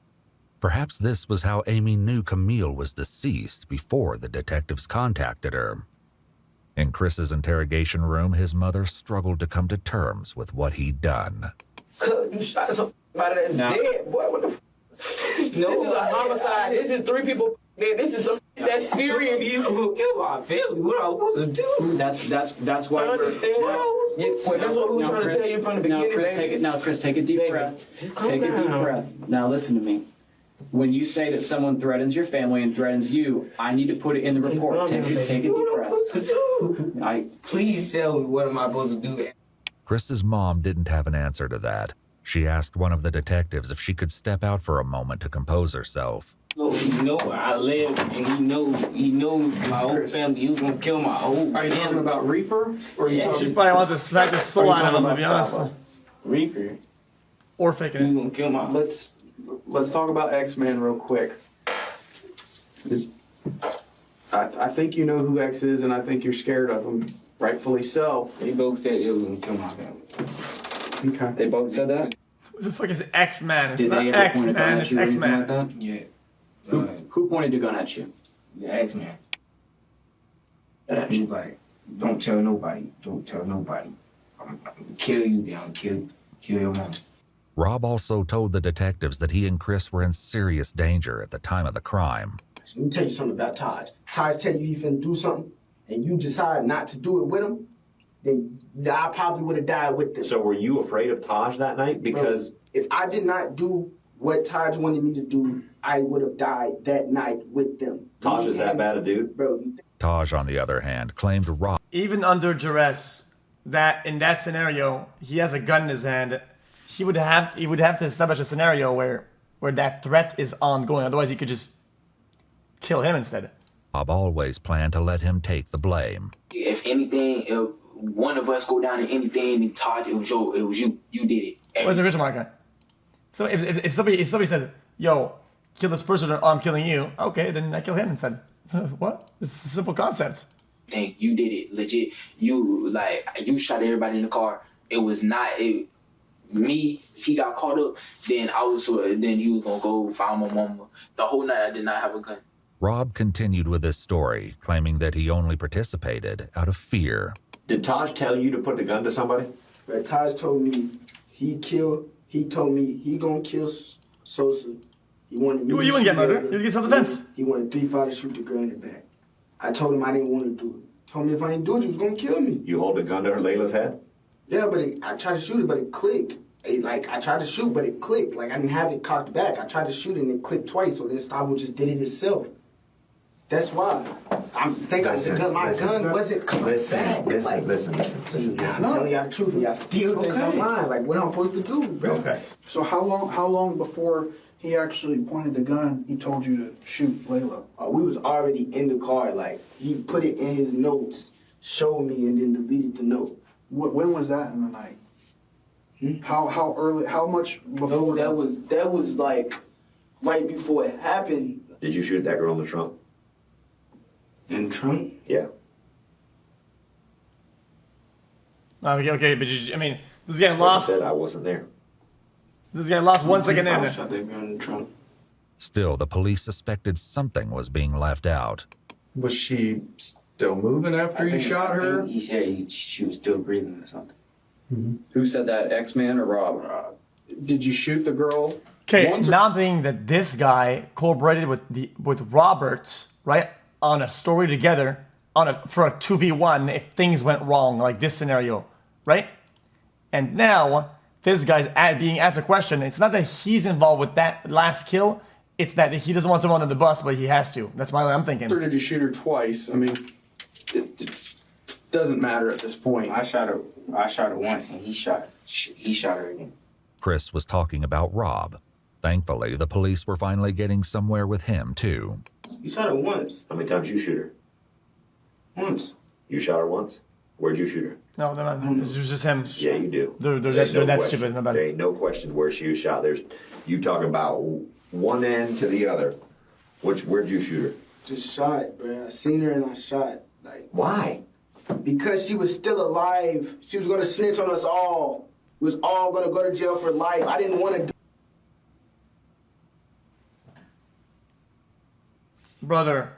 Perhaps this was how Amy knew Camille was deceased before the detectives contacted her. In Chris's interrogation room, his mother struggled to come to terms with what he'd done. You shot somebody that's dead, boy. What the f? No, this is a homicide. This is 3 people dead. This is some that's serious. You gonna kill my family. What am I supposed to do? That's why. I understand. That's what we were trying to tell you from the beginning. Chris, take a deep breath. Just calm take a deep down. breath. Now listen to me. When you say that someone threatens your family and threatens you, I need to put it in the report. Take a deep breath. Please tell me, what am I supposed to do? Chris's mom didn't have an answer to that. She asked one of the detectives if she could step out for a moment to compose herself. He know where I live, and he knows my whole family. He was gonna kill my whole family. Are you talking about Reaper? Or are you talking? She probably wants to smack the soul out of him, to be honest. Reaper. Or faking it. He's gonna kill my. Let's talk about X-Men real quick. I think you know who X is, and I think you're scared of him. Rightfully so. They both said it was gonna kill my family. Okay. They both said that? Who the fuck is X-Man? It's Did not they ever point a gun X-Man, at it's you or anything X-Man. like that? Yeah. Who pointed the gun at you? The X-Man. He was like, don't tell nobody. Don't tell nobody. I'm gonna kill you down. Kill your mom. Rob also told the detectives that he and Chris were in serious danger at the time of the crime. Let me tell you something about Tahj. Tahj tell you he finna do something, and you decide not to do it with him, then I probably would have died with them. So were you afraid of Tahj that night? Because if I did not do what Tahj wanted me to do, I would have died that night with them. Tahj is that bad a dude? Bro, Tahj, on the other hand, claimed Rob. Even under duress, that in that scenario, he has a gun in his hand. He would have to establish a scenario where that threat is ongoing. Otherwise, he could just kill him instead. Rob always planned to let him take the blame. If anything, if one of us go down in anything, and Tahj, it was you. You did it. What's the original marker? So if somebody says, "Yo, kill this person," or "I'm killing you," okay, then I kill him instead. What? It's a simple concept. Think you did it, legit. You shot everybody in the car. It was not me. If he got caught up, then then he was gonna go find my mama. The whole night I did not have a gun. Rob continued with his story, claiming that he only participated out of fear. Did Tahj tell you to put the gun to somebody? But Tahj told me he told me he gonna kill Sosa. He wanted me You wouldn't get murdered. You'd get self-defense. He wanted 3-5 to shoot the girl in the back. I told him I didn't want to do it. Told me if I didn't do it, he was gonna kill me. You hold a gun to Layla's head? Yeah, but I tried to shoot it, but it clicked. I tried to shoot, but it clicked. Like, I didn't have it cocked back. I tried to shoot it, and it clicked twice, so then Stavo just did it himself. That's why. I think my gun wasn't coming back. Listen. I'm telling y'all the truth, and y'all still think I'm lying. Like, what I'm supposed to do, bro? Okay. So how long before he actually pointed the gun, he told you to shoot Layla? We was already in the car. Like, he put it in his notes, showed me, and then deleted the note. When was that in the night? How early? How much before? No, that was like right before it happened. Did you shoot that girl in the trunk? In the trunk? Yeah. Okay, but this guy lost. Said I wasn't there. This guy lost 1 second in. Shot that girl in the trunk. Still, the police suspected something was being left out. Was she still moving after you shot her? He said she was still breathing or something. Who said that, X-Man or Rob? Did you shoot the girl? Okay, now I'm thinking that this guy collaborated with Robert, right, on a story together for a 2v1 if things went wrong, like this scenario, right? And now this guy's being asked a question. It's not that he's involved with that last kill. It's that he doesn't want to run on the bus, but he has to. That's my way I'm thinking. Or did you shoot her twice? I mean, it doesn't matter at this point. I shot her once, and he shot her again. Chris was talking about Rob. Thankfully, the police were finally getting somewhere with him, too. You shot her once. How many times you shoot her? Once. You shot her once? Where'd you shoot her? No, it was just him. Yeah, you do. They're that stupid. There ain't no question where she was shot. You talking about one end to the other. Where'd you shoot her? Just shot, bro. I seen her and I shot. Like, why? Because she was still alive. She was gonna snitch on us all. We was all gonna go to jail for life. I didn't want to do. Brother.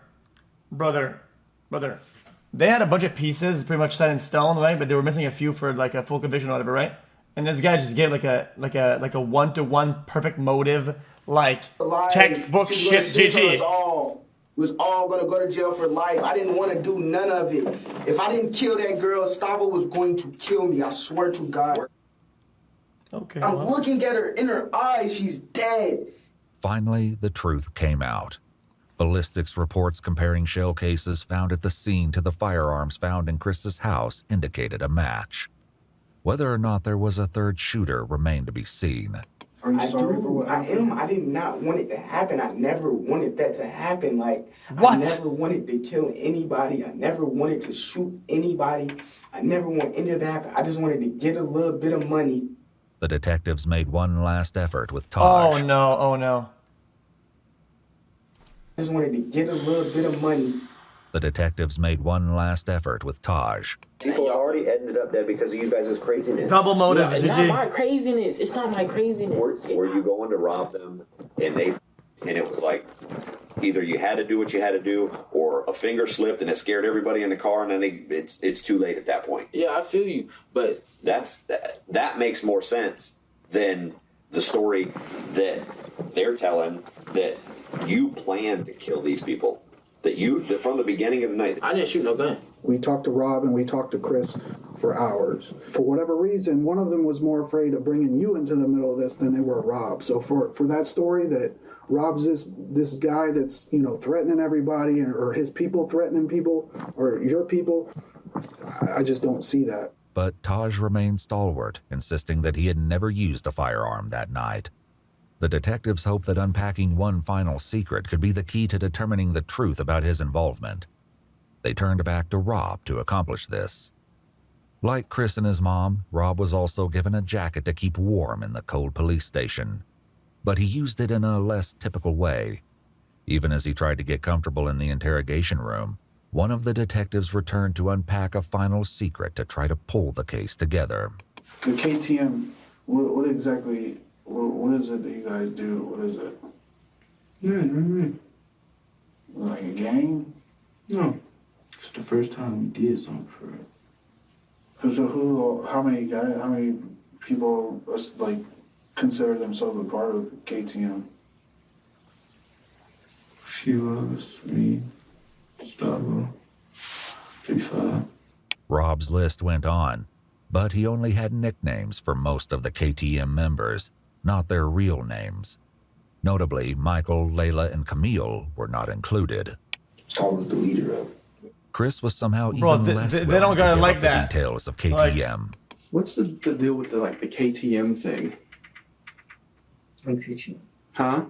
They had a bunch of pieces pretty much set in stone, right? But they were missing a few for like a full conviction or whatever, right? And this guy just gave like a 1-to-1 perfect motive, like textbook shit. GG. We was all gonna go to jail for life. I didn't want to do none of it. If I didn't kill that girl, Stavo was going to kill me. I swear to God. Okay. I'm looking at her in her eyes. She's dead. Finally, the truth came out. Ballistics reports comparing shell cases found at the scene to the firearms found in Chris's house indicated a match. Whether or not there was a third shooter remained to be seen. Are you sorry for what happened? I did not want it to happen. I never wanted that to happen. Like, what? I never wanted to kill anybody. I never wanted to shoot anybody. I never wanted any of that to happen. I just wanted to get a little bit of money. The detectives made one last effort with Tahj. Oh no. I just wanted to get a little bit of money. The detectives made one last effort with Tahj. People already ended up dead because of you guys' craziness. Double motive, It's GG. not my craziness. It's not my craziness. Were you going to rob them and it was like either you had to do what you had to do or a finger slipped and it scared everybody in the car and then it's too late at that point. Yeah, I feel you, but that makes more sense than the story that they're telling that you planned to kill these people. That from the beginning of the night. I didn't shoot no gun. We talked to Rob and we talked to Chris for hours. For whatever reason, one of them was more afraid of bringing you into the middle of this than they were Rob. So for that story that Rob's this guy that's, threatening everybody or his people threatening people or your people, I just don't see that. But Tahj remained stalwart, insisting that he had never used a firearm that night. The detectives hoped that unpacking one final secret could be the key to determining the truth about his involvement. They turned back to Rob to accomplish this. Like Chris and his mom, Rob was also given a jacket to keep warm in the cold police station. But he used it in a less typical way. Even as he tried to get comfortable in the interrogation room, one of the detectives returned to unpack a final secret to try to pull the case together. The KTM, what exactly... What is it that you guys do? What is it? Like a gang? No. It's the first time we did something for it. So how many people consider themselves a part of KTM? A few of us, me, Stavo. Rob's list went on, but he only had nicknames for most of the KTM members, not their real names. Notably, Michael, Lila, and Camille were not included. I was the leader of it. Chris was somehow Bro, even less they willing don't to gotta give like up the that. details of KTM. What's the deal with the KTM thing? Huh?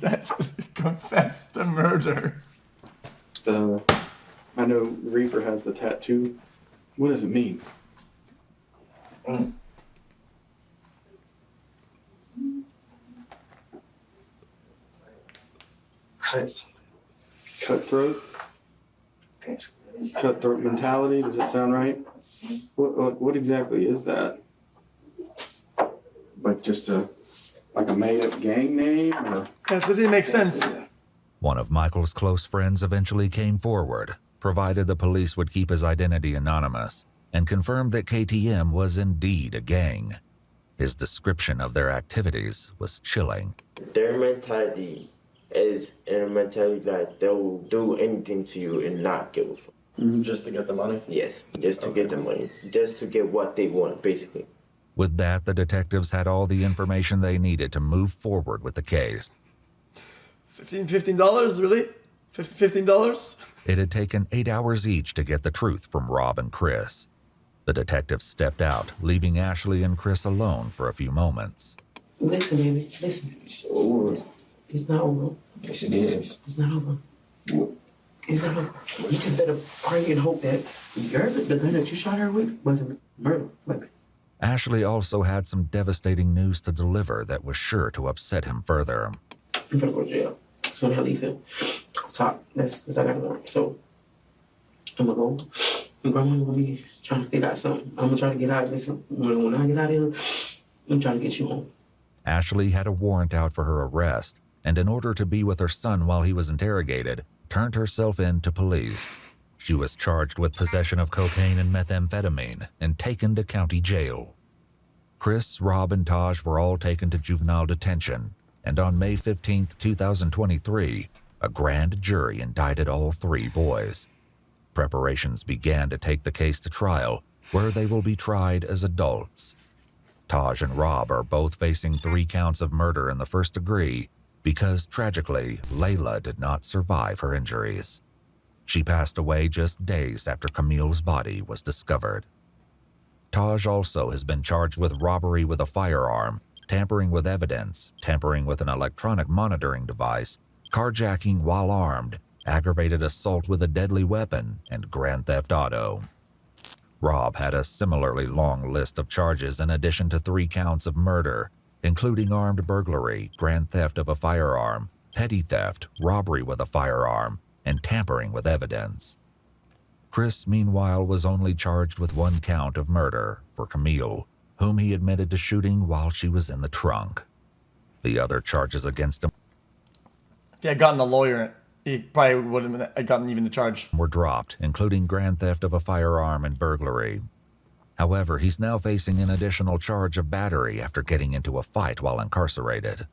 That says confess to murder. I know Reaper has the tattoo. What does it mean? Cutthroat? Cutthroat mentality, does that sound right? What exactly is that? Like just a made-up gang name? Or? That doesn't even make sense. One of Michael's close friends eventually came forward, provided the police would keep his identity anonymous, and confirmed that KTM was indeed a gang. His description of their activities was chilling. Their mentality is a mentality that they will do anything to you and not give a fuck. Just to get the money? Yes, just to get the money. Just to get what they want, basically. With that, the detectives had all the information they needed to move forward with the case. $15, really? $15? It had taken 8 hours each to get the truth from Rob and Chris. The detectives stepped out, leaving Ashley and Chris alone for a few moments. Listen, baby, listen. It's not over. Yes, it is. It's not over. It's not over. You just better pray and hope that the gun that you shot her with wasn't murder weapon. Ashley also had some devastating news to deliver that was sure to upset him further. I'm gonna go to jail. That's when I leave him. I'll talk. That's because I got a warrant. So I'm gonna go. And Grandma's gonna be trying to figure out something. I'm gonna try to get out of this. When I get out of here, I'm trying to get you home. Ashley had a warrant out for her arrest, and in order to be with her son while he was interrogated, turned herself in to police. She was charged with possession of cocaine and methamphetamine and taken to county jail. Chris, Rob, and Tahj were all taken to juvenile detention, and on May 15, 2023, a grand jury indicted all 3 boys. Preparations began to take the case to trial, where they will be tried as adults. Tahj and Rob are both facing 3 counts of murder in the first degree because, tragically, Lila did not survive her injuries. She passed away just days after Camille's body was discovered. Tahj also has been charged with robbery with a firearm, tampering with evidence, tampering with an electronic monitoring device, carjacking while armed, aggravated assault with a deadly weapon, and grand theft auto. Rob had a similarly long list of charges in addition to 3 counts of murder, including armed burglary, grand theft of a firearm, petty theft, robbery with a firearm, and tampering with evidence. Chris, meanwhile, was only charged with 1 count of murder for Camille, whom he admitted to shooting while she was in the trunk. The other charges against him, If he had gotten a lawyer, he probably wouldn't have gotten even the charge. Were dropped, including grand theft of a firearm and burglary. However, he's now facing an additional charge of battery after getting into a fight while incarcerated.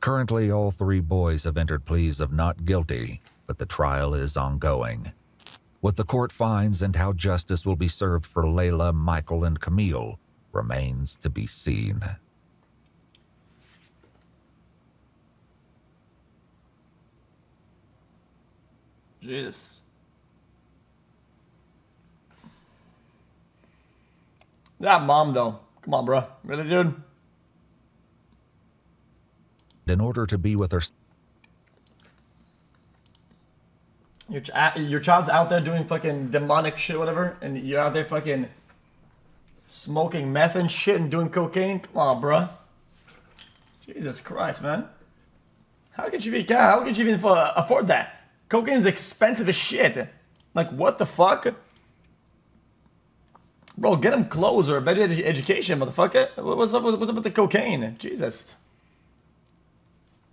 Currently, all 3 boys have entered pleas of not guilty, but the trial is ongoing. What the court finds and how justice will be served for Lila, Michael, and Camille remains to be seen. Jesus. That mom, though. Come on, bro. Really, dude? In order to be with her, your child's out there doing fucking demonic shit, whatever, and you're out there fucking smoking meth and shit and doing cocaine. Come on, bro. Jesus Christ, man. How could you even afford that? Cocaine's expensive as shit. Like, what the fuck? Bro, get him clothes or a better education, motherfucker. What's up with the cocaine? Jesus.